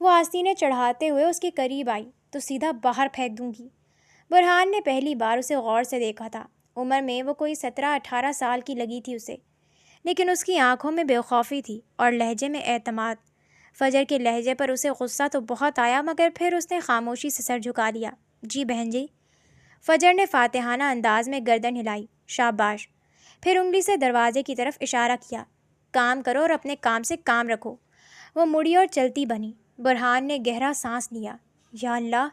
وہ آستینیں چڑھاتے ہوئے اس کے قریب آئی تو سیدھا باہر پھینک دوں گی۔ برہان نے پہلی بار اسے غور سے دیکھا تھا۔ عمر میں وہ کوئی 17-18 سال کی لگی تھی اسے، لیکن اس کی آنکھوں میں بے خوفی تھی اور لہجے میں اعتماد۔ فجر کے لہجے پر اسے غصہ تو بہت آیا، مگر پھر اس نے خاموشی سے سر جھکا لیا۔ جی بہن جی۔ فجر نے فاتحانہ انداز میں گردن ہلائی۔ شاباش۔ پھر انگلی سے دروازے کی طرف اشارہ کیا۔ کام کرو اور اپنے کام سے کام رکھو۔ وہ مڑی اور چلتی بنی۔ برہان نے گہرا سانس لیا۔ یا اللہ،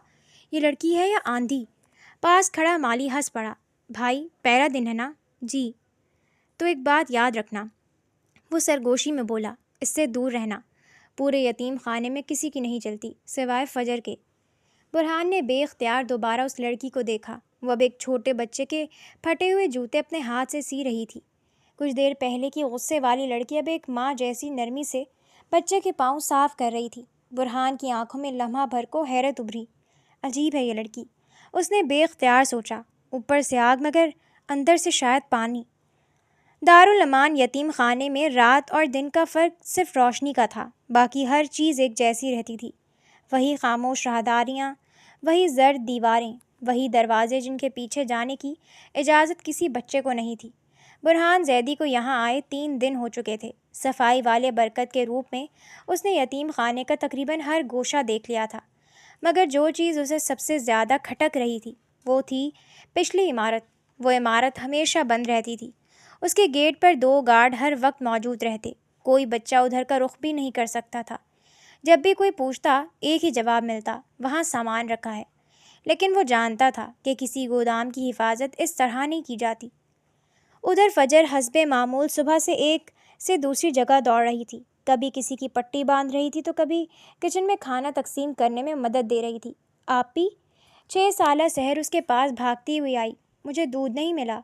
یہ لڑکی ہے یا آندھی؟ پاس کھڑا مالی ہنس پڑا۔ بھائی، پہلا دن ہے نا؟ جی۔ تو ایک بات یاد رکھنا، وہ سرگوشی میں بولا، اس سے دور رہنا۔ پورے یتیم خانے میں کسی کی نہیں چلتی سوائے فجر کے۔ برہان نے بے اختیار دوبارہ اس لڑکی کو دیکھا۔ وہ اب ایک چھوٹے بچے کے پھٹے ہوئے جوتے اپنے ہاتھ سے سی رہی تھی۔ کچھ دیر پہلے کی غصے والی لڑکی اب ایک ماں جیسی نرمی سے بچے کے پاؤں صاف کر رہی تھی۔ برہان کی آنکھوں میں لمحہ بھر کو حیرت ابھری۔ عجیب ہے یہ لڑکی، اس نے بے اختیار سوچا۔ اوپر سے آگ مگر اندر سے شاید پانی۔ دارالامان یتیم خانے میں رات اور دن کا فرق صرف روشنی کا تھا، باقی ہر چیز ایک جیسی رہتی تھی۔ وہی خاموش راہداریاں، وہی زرد دیواریں، وہی دروازے جن کے پیچھے جانے کی اجازت کسی بچے کو نہیں تھی۔ برہان زیدی کو یہاں آئے 3 دن ہو چکے تھے۔ صفائی والے برکت کے روپ میں اس نے یتیم خانے کا تقریباً ہر گوشہ دیکھ لیا تھا، مگر جو چیز اسے سب سے زیادہ کھٹک رہی تھی وہ تھی پچھلی عمارت۔ وہ عمارت ہمیشہ بند رہتی تھی۔ اس کے گیٹ پر 2 گارڈ ہر وقت موجود رہتے۔ کوئی بچہ ادھر کا رخ بھی نہیں کر سکتا تھا۔ جب بھی کوئی پوچھتا ایک ہی جواب ملتا، وہاں سامان رکھا ہے۔ لیکن وہ جانتا تھا کہ کسی گودام کی حفاظت اس طرح نہیں کی جاتی۔ ادھر فجر حسب معمول صبح سے ایک سے دوسری جگہ دوڑ رہی تھی۔ کبھی کسی کی پٹی باندھ رہی تھی تو کبھی کچن میں کھانا تقسیم کرنے میں مدد دے رہی تھی۔ آپی، 6 سالہ سحر اس کے پاس بھاگتی ہوئی آئی۔ مجھے دودھ نہیں ملا۔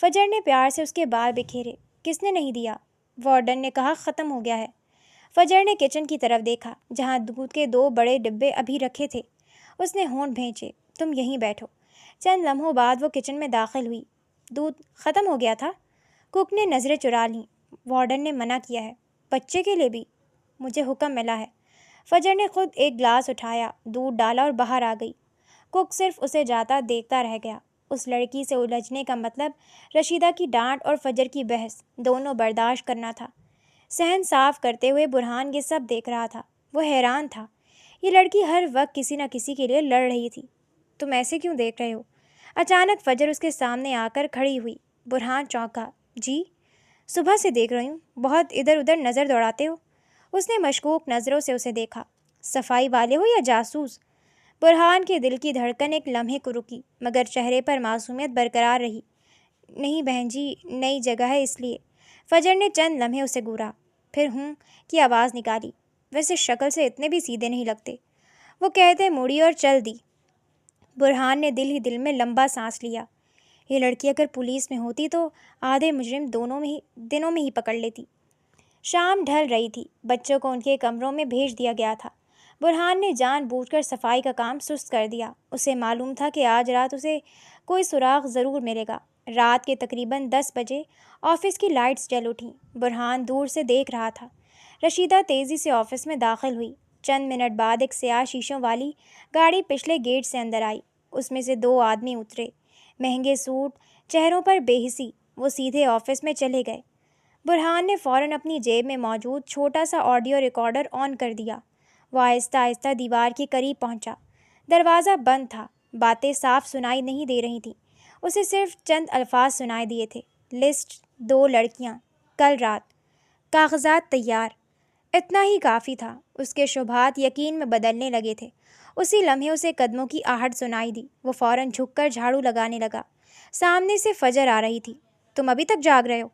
فجر نے پیار سے اس کے بال بکھیرے۔ کس نے نہیں دیا؟ وارڈن نے کہا ختم ہو گیا ہے۔ فجر نے کچن کی طرف دیکھا جہاں دودھ کے 2 بڑے ڈبے ابھی رکھے تھے۔ اس نے ہونٹ بھینچے۔ تم یہیں بیٹھو۔ چند لمحوں بعد وہ کچن میں داخل ہوئی۔ دودھ ختم ہو گیا تھا؟ کک نے نظریں چرا لیں۔ وارڈن نے منع کیا ہے۔ بچے کے لیے بھی؟ مجھے حکم ملا ہے۔ فجر نے خود ایک گلاس اٹھایا، دودھ ڈالا اور باہر آ گئی۔ کک صرف اسے جاتا دیکھتا رہ گیا۔ اس لڑکی سے الجھنے کا مطلب رشیدہ کی ڈانٹ اور فجر کی بحث دونوں برداشت کرنا تھا۔ صحن صاف کرتے ہوئے برہان یہ سب دیکھ رہا تھا۔ وہ حیران تھا۔ یہ لڑکی ہر وقت کسی نہ کسی کے لیے لڑ رہی تھی۔ تم ایسے کیوں دیکھ رہے ہو؟ اچانک فجر اس کے سامنے آ کر کھڑی ہوئی۔ برہان چونکا۔ جی؟ صبح سے دیکھ رہی ہوں، بہت ادھر ادھر نظر دوڑاتے ہو۔ اس نے مشکوک نظروں سے اسے دیکھا۔ صفائی والے ہو یا جاسوس؟ برہان کے دل کی دھڑکن ایک لمحے کو رکی، مگر چہرے پر معصومیت برقرار رہی۔ نہیں بہن جی، نئی جگہ ہے اس لیے۔ فجر نے چند لمحے اسے گھورا، پھر ہوں کی آواز نکالی۔ ویسے شکل سے اتنے بھی سیدھے نہیں لگتے۔ وہ کہتے مڑی اور چل دی۔ برہان نے دل ہی دل میں لمبا سانس لیا۔ یہ لڑکی اگر پولیس میں ہوتی تو آدھے مجرم دنوں میں ہی پکڑ لیتی۔ شام ڈھل رہی تھی۔ بچوں کو ان کے کمروں میں بھیج دیا گیا تھا۔ برہان نے جان بوجھ کر صفائی کا کام سست کر دیا۔ اسے معلوم تھا کہ آج رات اسے کوئی سراغ ضرور ملے گا۔ رات کے تقریباً 10 بجے آفس کی لائٹس جل اٹھیں۔ برہان دور سے دیکھ رہا تھا۔ رشیدہ تیزی سے آفس میں داخل ہوئی۔ چند منٹ بعد ایک سیاہ شیشوں والی گاڑی پچھلے گیٹ سے اندر آئی۔ اس میں سے 2 آدمی اترے، مہنگے سوٹ، چہروں پر بے حسی۔ وہ سیدھے آفس میں چلے گئے۔ برہان نے فوراً اپنی جیب میں موجود چھوٹا سا آڈیو ریکارڈر آن کر دیا۔ وہ آہستہ آہستہ دیوار کے قریب پہنچا۔ دروازہ بند تھا۔ باتیں صاف سنائی نہیں دے رہی تھیں۔ اسے صرف چند الفاظ سنائی دیے تھے۔ لسٹ، 2 لڑکیاں، کل رات، کاغذات تیار۔ اتنا ہی کافی تھا۔ اس کے شبہات یقین میں بدلنے لگے تھے۔ اسی لمحے اسے قدموں کی آہٹ سنائی دی۔ وہ فوراً جھک کر جھاڑو لگانے لگا۔ سامنے سے فجر آ رہی تھی۔ تم ابھی تک جاگ رہے ہو؟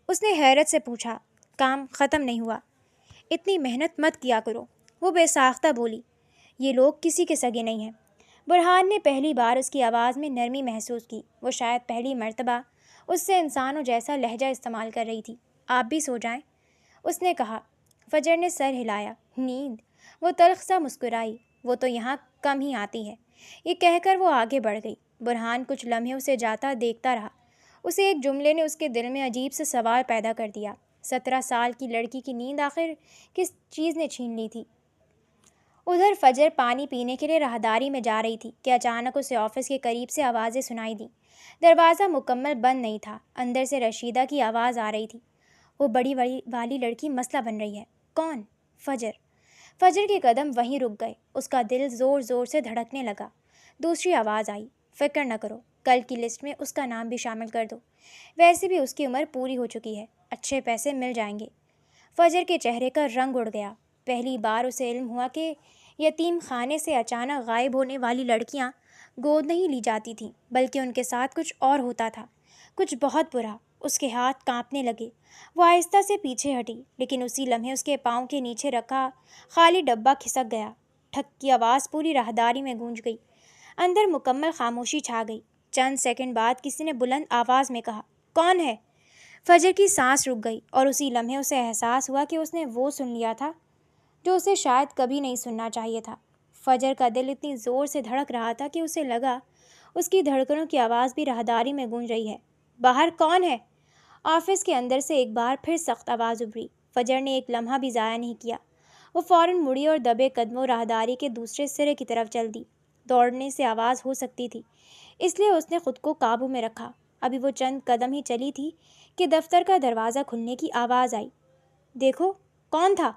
اس نے حیرت سے پوچھا۔ کام ختم نہیں ہوا۔ اتنی محنت مت کیا کرو، وہ بے ساختہ بولی۔ یہ لوگ کسی کے سگے نہیں ہیں۔ برہان نے پہلی بار اس کی آواز میں نرمی محسوس کی۔ وہ شاید پہلی مرتبہ اس سے انسانوں جیسا لہجہ استعمال کر رہی تھی۔ آپ بھی سو جائیں، اس نے کہا۔ فجر نے سر ہلایا۔ نیند؟ وہ تلخ سا مسکرائی۔ وہ تو یہاں کم ہی آتی ہے۔ یہ کہہ کر وہ آگے بڑھ گئی۔ برہان کچھ لمحے اسے جاتا دیکھتا رہا۔ اسے ایک جملے نے اس کے دل میں عجیب سے سوال پیدا کر دیا۔ 17 سال کی لڑکی کی نیند آخر کس چیز نے چھین لی تھی؟ ادھر فجر پانی پینے کے لیے راہداری میں جا رہی تھی کہ اچانک اسے آفس کے قریب سے آوازیں سنائی دیں۔ دروازہ مکمل بند نہیں تھا، اندر سے رشیدہ کی آواز آ رہی تھی۔ وہ بڑی والی لڑکی مسئلہ بن رہی ہے۔ کون؟ فجر۔ فجر کے قدم وہیں رک گئے، اس کا دل زور زور سے دھڑکنے لگا۔ دوسری آواز آئی، فکر نہ کرو، کل کی لسٹ میں اس کا نام بھی شامل کر دو، ویسے بھی اس کی عمر پوری ہو چکی ہے، اچھے پیسے مل جائیں گے۔ فجر کے چہرے کا رنگ اڑ گیا۔ پہلی بار اسے علم ہوا کہ یتیم خانے سے اچانک غائب ہونے والی لڑکیاں گود نہیں لی جاتی تھیں، بلکہ ان کے ساتھ کچھ اور ہوتا تھا، کچھ بہت برا۔ اس کے ہاتھ کانپنے لگے۔ وہ آہستہ سے پیچھے ہٹی، لیکن اسی لمحے اس کے پاؤں کے نیچے رکھا خالی ڈبہ کھسک گیا۔ ٹھک کی آواز پوری راہداری میں گونج گئی۔ اندر مکمل خاموشی چھا گئی۔ چند سیکنڈ بعد کسی نے بلند آواز میں کہا، کون ہے؟ فجر کی سانس رک گئی، اور اسی لمحے اسے احساس ہوا کہ اس نے وہ سن لیا تھا جو اسے شاید کبھی نہیں سننا چاہیے تھا۔ فجر کا دل اتنی زور سے دھڑک رہا تھا کہ اسے لگا اس کی دھڑکنوں کی آواز بھی راہداری میں گونج رہی ہے۔ باہر کون ہے؟ آفس کے اندر سے ایک بار پھر سخت آواز ابھری۔ فجر نے ایک لمحہ بھی ضائع نہیں کیا۔ وہ فوراً مڑی اور دبے قدموں راہداری کے دوسرے سرے کی طرف چل دی۔ دوڑنے سے آواز ہو سکتی تھی، اس لیے اس نے خود کو قابو میں رکھا۔ ابھی وہ چند قدم ہی چلی تھی کہ دفتر کا دروازہ کھلنے کی آواز آئی۔ دیکھو، کون تھا؟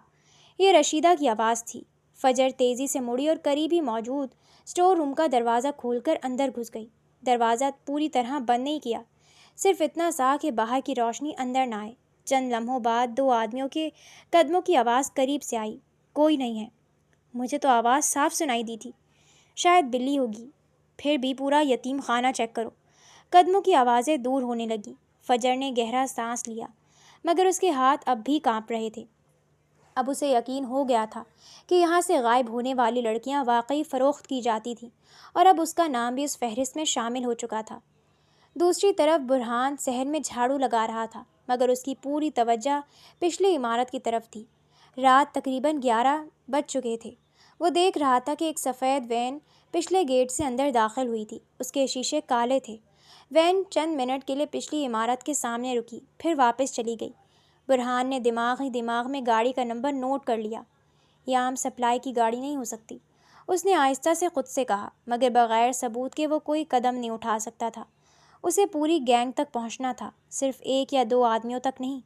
یہ رشیدہ کی آواز تھی۔ فجر تیزی سے مڑی اور قریب ہی موجود اسٹور روم کا دروازہ کھول کر اندر گھس گئی۔ دروازہ پوری طرح بند نہیں کیا، صرف اتنا سا کہ باہر کی روشنی اندر نہ آئے۔ چند لمحوں بعد 2 آدمیوں کے قدموں کی آواز قریب سے آئی۔ کوئی نہیں ہے۔ مجھے تو آواز صاف سنائی دی تھی، شاید بلی ہوگی۔ پھر بھی پورا یتیم خانہ چیک کرو۔ قدموں کی آوازیں دور ہونے لگیں۔ فجر نے گہرا سانس لیا، مگر اس کے ہاتھ اب بھی کانپ رہے تھے۔ اب اسے یقین ہو گیا تھا کہ یہاں سے غائب ہونے والی لڑکیاں واقعی فروخت کی جاتی تھیں، اور اب اس کا نام بھی اس فہرست میں شامل ہو چکا تھا۔ دوسری طرف برہان صحن میں جھاڑو لگا رہا تھا، مگر اس کی پوری توجہ پچھلی عمارت کی طرف تھی۔ رات تقریباً 11 بج چکے تھے۔ وہ دیکھ رہا تھا کہ ایک سفید وین پچھلے گیٹ سے اندر داخل ہوئی تھی۔ اس کے شیشے کالے تھے۔ وین چند منٹ کے لیے پچھلی عمارت کے سامنے رکی، پھر واپس چلی گئی۔ برہان نے دماغ ہی دماغ میں گاڑی کا نمبر نوٹ کر لیا۔ یہ عام سپلائی کی گاڑی نہیں ہو سکتی، اس نے آہستہ سے خود سے کہا، مگر بغیر ثبوت کے وہ کوئی قدم نہیں اٹھا سکتا تھا۔ اسے پوری گینگ تک پہنچنا تھا، صرف 1 یا 2 آدمیوں تک نہیں۔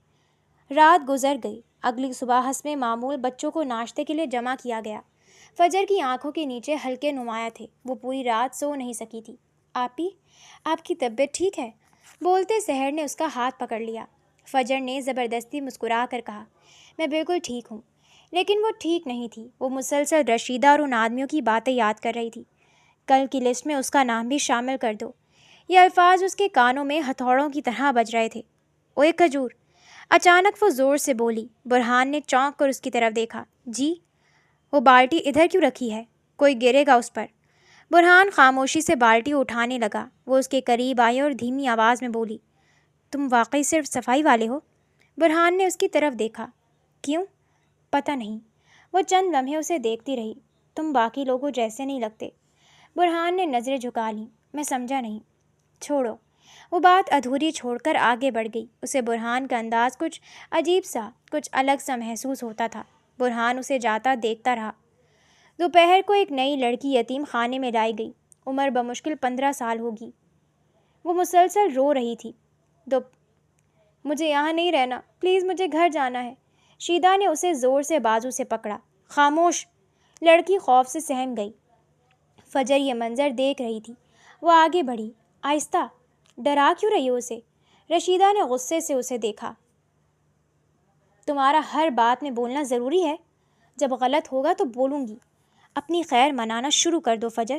رات گزر گئی۔ اگلی صبح حسب معمول بچوں کو ناشتے کے لیے جمع کیا گیا۔ فجر کی آنکھوں کے نیچے ہلکے نمایاں تھے، وہ پوری رات سو نہیں سکی تھی۔ آپی، آپ کی طبیعت ٹھیک ہے؟ بولتے سحر نے اس کا ہاتھ پکڑ لیا۔ فجر نے زبردستی مسکرا کر کہا، میں بالکل ٹھیک ہوں۔ لیکن وہ ٹھیک نہیں تھی۔ وہ مسلسل رشیدہ اور ان آدمیوں کی باتیں یاد کر رہی تھی۔ کل کی لسٹ میں اس کا نام بھی شامل کر دو۔ یہ الفاظ اس کے کانوں میں ہتھوڑوں کی طرح بج رہے تھے۔ اوے کھجور! اچانک وہ زور سے بولی۔ برہان نے چونک کر اس کی طرف دیکھا۔ جی؟ وہ بالٹی ادھر کیوں رکھی ہے؟ کوئی گرے گا اس پر۔ برہان خاموشی سے بالٹی اٹھانے لگا۔ وہ اس کے قریب آئی اور دھیمی آواز میں بولی، تم واقعی صرف صفائی والے ہو؟ برہان نے اس کی طرف دیکھا۔ کیوں؟ پتہ نہیں۔ وہ چند لمحے اسے دیکھتی رہی۔ تم باقی لوگوں جیسے نہیں لگتے۔ برہان نے نظریں جھکا لیں۔ میں سمجھا نہیں۔ چھوڑو۔ وہ بات ادھوری چھوڑ کر آگے بڑھ گئی۔ اسے برہان کا انداز کچھ عجیب سا، کچھ الگ سا محسوس ہوتا تھا۔ برہان اسے جاتا دیکھتا رہا۔ دوپہر کو ایک نئی لڑکی یتیم خانے میں لائی گئی۔ عمر بمشکل 15 سال ہوگی۔ وہ مسلسل رو رہی تھی۔ مجھے یہاں نہیں رہنا، پلیز مجھے گھر جانا ہے۔ شیدا نے اسے زور سے بازو سے پکڑا۔ خاموش! لڑکی خوف سے سہم گئی۔ فجر یہ منظر دیکھ رہی تھی۔ وہ آگے بڑھی۔ آہستہ! ڈرا کیوں رہی ہو اسے؟ رشیدہ نے غصے سے اسے دیکھا۔ تمہارا ہر بات میں بولنا ضروری ہے؟ جب غلط ہوگا تو بولوں گی۔ اپنی خیر منانا شروع کر دو فجر،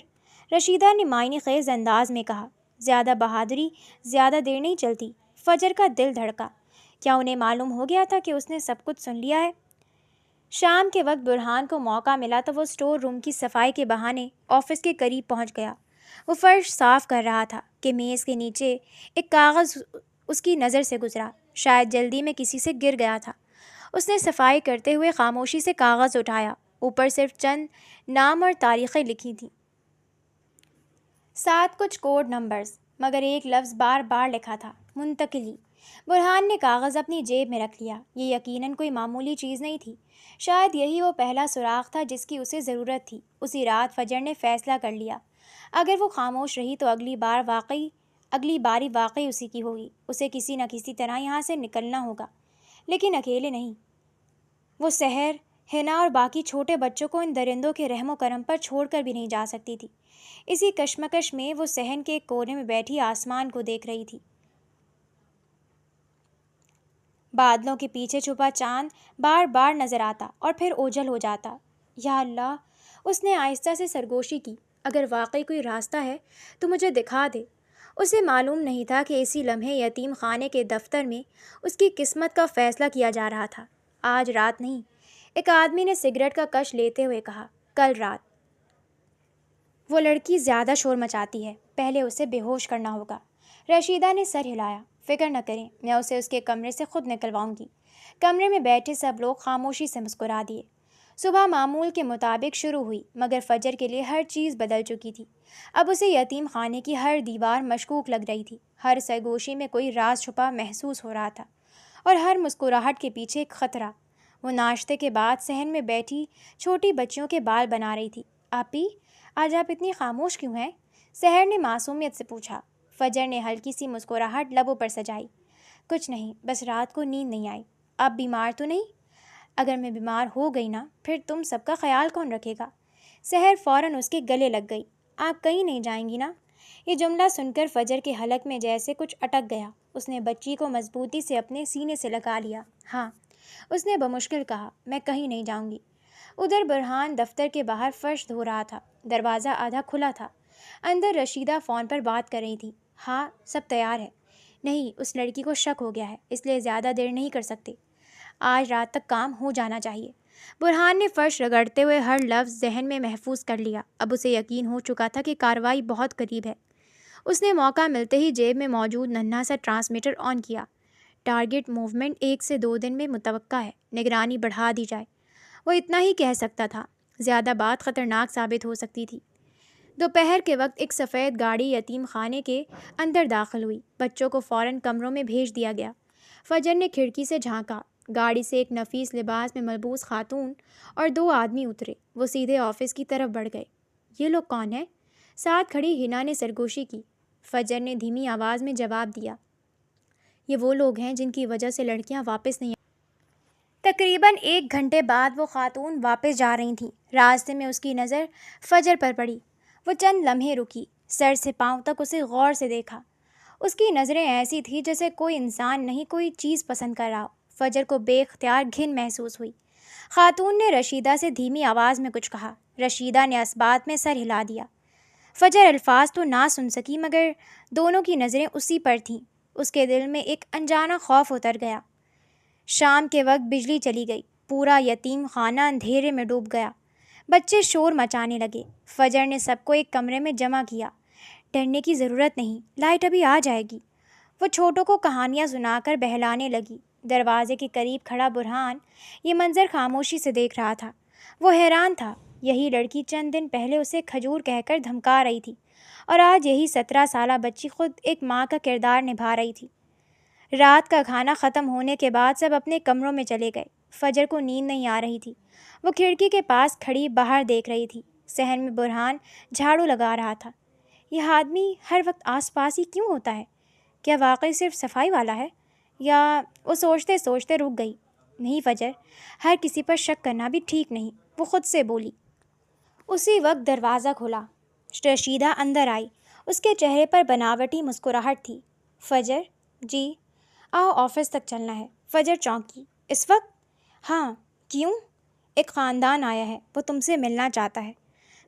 رشیدہ نے معنی خیز انداز میں کہا۔ زیادہ بہادری زیادہ دیر نہیں چلتی۔ فجر کا دل دھڑکا۔ کیا انہیں معلوم ہو گیا تھا کہ اس نے سب کچھ سن لیا ہے؟ شام کے وقت برہان کو موقع ملا تو وہ اسٹور روم کی صفائی کے بہانے آفس کے قریب پہنچ گیا۔ وہ فرش صاف کر رہا تھا کہ میز کے نیچے ایک کاغذ اس کی نظر سے گزرا۔ شاید جلدی میں کسی سے گر گیا تھا۔ اس نے صفائی کرتے ہوئے خاموشی سے کاغذ اٹھایا۔ اوپر صرف چند نام اور تاریخیں لکھی تھیں، ساتھ کچھ کوڈ نمبرز، مگر ایک لفظ بار بار لکھا تھا، منتقلی۔ برہان نے کاغذ اپنی جیب میں رکھ لیا۔ یہ یقیناً کوئی معمولی چیز نہیں تھی، شاید یہی وہ پہلا سراغ تھا جس کی اسے ضرورت تھی۔ اسی رات فجر نے فیصلہ کر لیا، اگر وہ خاموش رہی تو اگلی باری واقعی اسی کی ہوگی۔ اسے کسی نہ کسی طرح یہاں سے نکلنا ہوگا، لیکن اکیلے نہیں۔ وہ سحر، حنا اور باقی چھوٹے بچوں کو ان درندوں کے رحم و کرم پر چھوڑ کر بھی نہیں جا سکتی تھی۔ اسی کشمکش میں وہ صحن کے ایک کونے میں بیٹھی آسمان کو دیکھ رہی تھی۔ بادلوں کے پیچھے چھپا چاند بار بار نظر آتا اور پھر اوجھل ہو جاتا۔ یا اللہ، اس نے آہستہ سے سرگوشی کی، اگر واقعی کوئی راستہ ہے تو مجھے دکھا دے۔ اسے معلوم نہیں تھا کہ اسی لمحے یتیم خانے کے دفتر میں اس کی قسمت کا فیصلہ کیا جا رہا تھا۔ آج رات نہیں، ایک آدمی نے سگریٹ کا کش لیتے ہوئے کہا، کل رات۔ وہ لڑکی زیادہ شور مچاتی ہے، پہلے اسے بے ہوش کرنا ہوگا۔ رشیدہ نے سر ہلایا۔ فکر نہ کریں، میں اسے اس کے کمرے سے خود نکلواؤں گی۔ کمرے میں بیٹھے سب لوگ خاموشی سے مسکرا دیے۔ صبح معمول کے مطابق شروع ہوئی، مگر فجر کے لیے ہر چیز بدل چکی تھی۔ اب اسے یتیم خانے کی ہر دیوار مشکوک لگ رہی تھی، ہر سرگوشی میں کوئی راز چھپا محسوس ہو رہا تھا، اور ہر مسکراہٹ کے پیچھے ایک خطرہ۔ وہ ناشتے کے بعد صحن میں بیٹھی چھوٹی بچیوں کے بال بنا رہی تھی۔ آپی، آج آپ اتنی خاموش کیوں ہیں؟ سحر نے معصومیت سے پوچھا۔ فجر نے ہلکی سی مسکراہٹ لبوں پر سجائی۔ کچھ نہیں، بس رات کو نیند نہیں آئی۔ آپ بیمار تو نہیں؟ اگر میں بیمار ہو گئی نا، پھر تم سب کا خیال کون رکھے گا؟ سحر فوراً اس کے گلے لگ گئی۔ آپ کہیں نہیں جائیں گی نا؟ یہ جملہ سن کر فجر کے حلق میں جیسے کچھ اٹک گیا۔ اس نے بچی کو مضبوطی سے اپنے سینے سے لگا لیا۔ ہاں، اس نے بمشکل کہا، میں کہیں نہیں جاؤں گی۔ ادھر برہان دفتر کے باہر فرش دھو رہا تھا۔ دروازہ آدھا کھلا تھا۔ اندر رشیدہ فون پر بات کر رہی تھی۔ ہاں، سب تیار ہے۔ نہیں، اس لڑکی کو شک ہو گیا ہے، اس لیے زیادہ دیر نہیں کر سکتے۔ آج رات تک کام ہو جانا چاہیے۔ برہان نے فرش رگڑتے ہوئے ہر لفظ ذہن میں محفوظ کر لیا۔ اب اسے یقین ہو چکا تھا کہ کارروائی بہت قریب ہے۔ اس نے موقع ملتے ہی جیب میں موجود ننھا سا ٹرانسمیٹر آن کیا۔ ٹارگٹ موومنٹ 1 سے 2 دن میں متوقع ہے، نگرانی بڑھا دی جائے۔ وہ اتنا ہی کہہ سکتا تھا، زیادہ بات خطرناک ثابت ہو سکتی تھی۔ دوپہر کے وقت ایک سفید گاڑی یتیم خانے کے اندر داخل ہوئی۔ بچوں کو فوراً کمروں میں بھیج دیا گیا۔ فجر نے کھڑکی سے جھانکا۔ گاڑی سے ایک نفیس لباس میں ملبوس خاتون اور 2 آدمی اترے۔ وہ سیدھے آفس کی طرف بڑھ گئے۔ یہ لوگ کون ہیں؟ ساتھ کھڑی حنا نے سرگوشی کی۔ فجر نے دھیمی آواز میں جواب دیا، یہ وہ لوگ ہیں جن کی وجہ سے لڑکیاں واپس نہیں آئیں۔ تقریباً 1 گھنٹے بعد وہ خاتون واپس جا رہی تھیں۔ راستے میں اس کی نظر فجر پر پڑی۔ وہ چند لمحے رکی، سر سے پاؤں تک اسے غور سے دیکھا۔ اس کی نظریں ایسی تھیں جیسے کوئی انسان نہیں کوئی چیز پسند کر رہا ہو۔ فجر کو بے اختیار گھن محسوس ہوئی۔ خاتون نے رشیدہ سے دھیمی آواز میں کچھ کہا۔ رشیدہ نے اثبات میں سر ہلا دیا۔ فجر الفاظ تو نہ سن سکی، مگر دونوں کی نظریں اسی پر تھیں۔ اس کے دل میں ایک انجانا خوف اتر گیا۔ شام کے وقت بجلی چلی گئی۔ پورا یتیم خانہ اندھیرے میں ڈوب گیا۔ بچے شور مچانے لگے۔ فجر نے سب کو ایک کمرے میں جمع کیا۔ ڈرنے کی ضرورت نہیں، لائٹ ابھی آ جائے گی۔ وہ چھوٹوں کو کہانیاں سنا کر بہلانے لگی۔ دروازے کے قریب کھڑا برہان یہ منظر خاموشی سے دیکھ رہا تھا۔ وہ حیران تھا، یہی لڑکی چند دن پہلے اسے کھجور کہہ کر دھمکا رہی تھی، اور آج یہی 17 سالہ بچی خود ایک ماں کا کردار نبھا رہی تھی۔ رات کا کھانا ختم ہونے کے بعد سب اپنے کمروں میں چلے گئے۔ فجر کو نیند نہیں آ رہی تھی۔ وہ کھڑکی کے پاس کھڑی باہر دیکھ رہی تھی۔ صحن میں برہان جھاڑو لگا رہا تھا۔ یہ آدمی ہر وقت آس پاس ہی کیوں ہوتا ہے؟ کیا واقعی صرف صفائی والا ہے؟ یا وہ سوچتے سوچتے رک گئی۔ نہیں فجر، ہر کسی پر شک کرنا بھی ٹھیک نہیں، وہ خود سے بولی۔ اسی وقت دروازہ کھلا۔ رشیدہ اندر آئی۔ اس کے چہرے پر بناوٹی مسکراہٹ تھی۔ فجر، جی، آؤ آفس تک چلنا ہے۔ فجر چونکی۔ اس وقت؟ ہاں، کیوں؟ ایک خاندان آیا ہے، وہ تم سے ملنا چاہتا ہے۔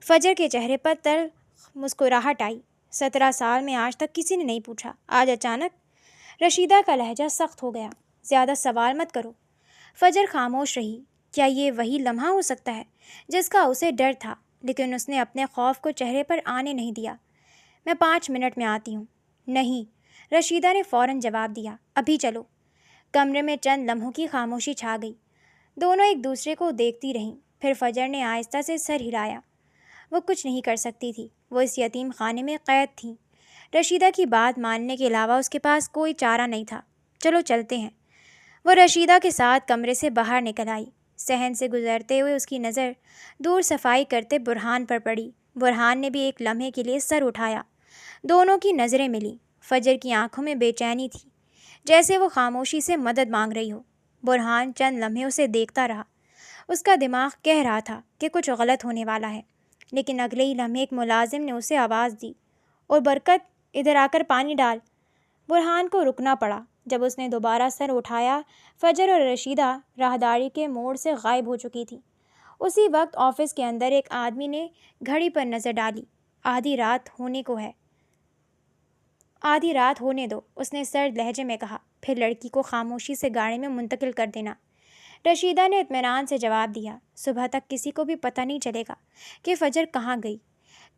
فجر کے چہرے پر تلخ مسکراہٹ آئی۔ 17 سال میں آج تک کسی نے نہیں پوچھا، آج اچانک؟ رشیدہ کا لہجہ سخت ہو گیا۔ زیادہ سوال مت کرو۔ فجر خاموش رہی۔ کیا یہ وہی لمحہ ہو سکتا ہے جس کا اسے ڈر تھا؟ لیکن اس نے اپنے خوف کو چہرے پر آنے نہیں دیا۔ میں 5 منٹ میں آتی ہوں۔ نہیں، رشیدہ نے فوراً جواب دیا، ابھی چلو۔ کمرے میں چند لمحوں کی خاموشی چھا گئی۔ دونوں ایک دوسرے کو دیکھتی رہیں۔ پھر فجر نے آہستہ سے سر ہلایا۔ وہ کچھ نہیں کر سکتی تھی، وہ اس یتیم خانے میں قید تھیں۔ رشیدہ کی بات ماننے کے علاوہ اس کے پاس کوئی چارہ نہیں تھا۔ چلو چلتے ہیں۔ وہ رشیدہ کے ساتھ کمرے سے باہر نکل آئی۔ صحن سے گزرتے ہوئے اس کی نظر دور صفائی کرتے برہان پر پڑی۔ برہان نے بھی ایک لمحے کے لیے سر اٹھایا۔ دونوں کی نظریں ملیں۔ فجر کی آنکھوں میں بے چینی تھی، جیسے وہ خاموشی سے مدد مانگ رہی ہو۔ برہان چند لمحے اسے دیکھتا رہا۔ اس کا دماغ کہہ رہا تھا کہ کچھ غلط ہونے والا ہے، لیکن اگلے ہی لمحے ایک ملازم نے اسے آواز دی، اور برکت، ادھر آ کر پانی ڈال۔ برہان کو رکنا پڑا۔ جب اس نے دوبارہ سر اٹھایا، فجر اور رشیدہ راہداری کے موڑ سے غائب ہو چکی تھی۔ اسی وقت آفس کے اندر ایک آدمی نے گھڑی پر نظر ڈالی۔ آدھی رات ہونے کو ہے، آدھی رات ہونے دو، اس نے سرد لہجے میں کہا، پھر لڑکی کو خاموشی سے گاڑی میں منتقل کر دینا۔ رشیدہ نے اطمینان سے جواب دیا، صبح تک کسی کو بھی پتہ نہیں چلے گا کہ فجر کہاں گئی۔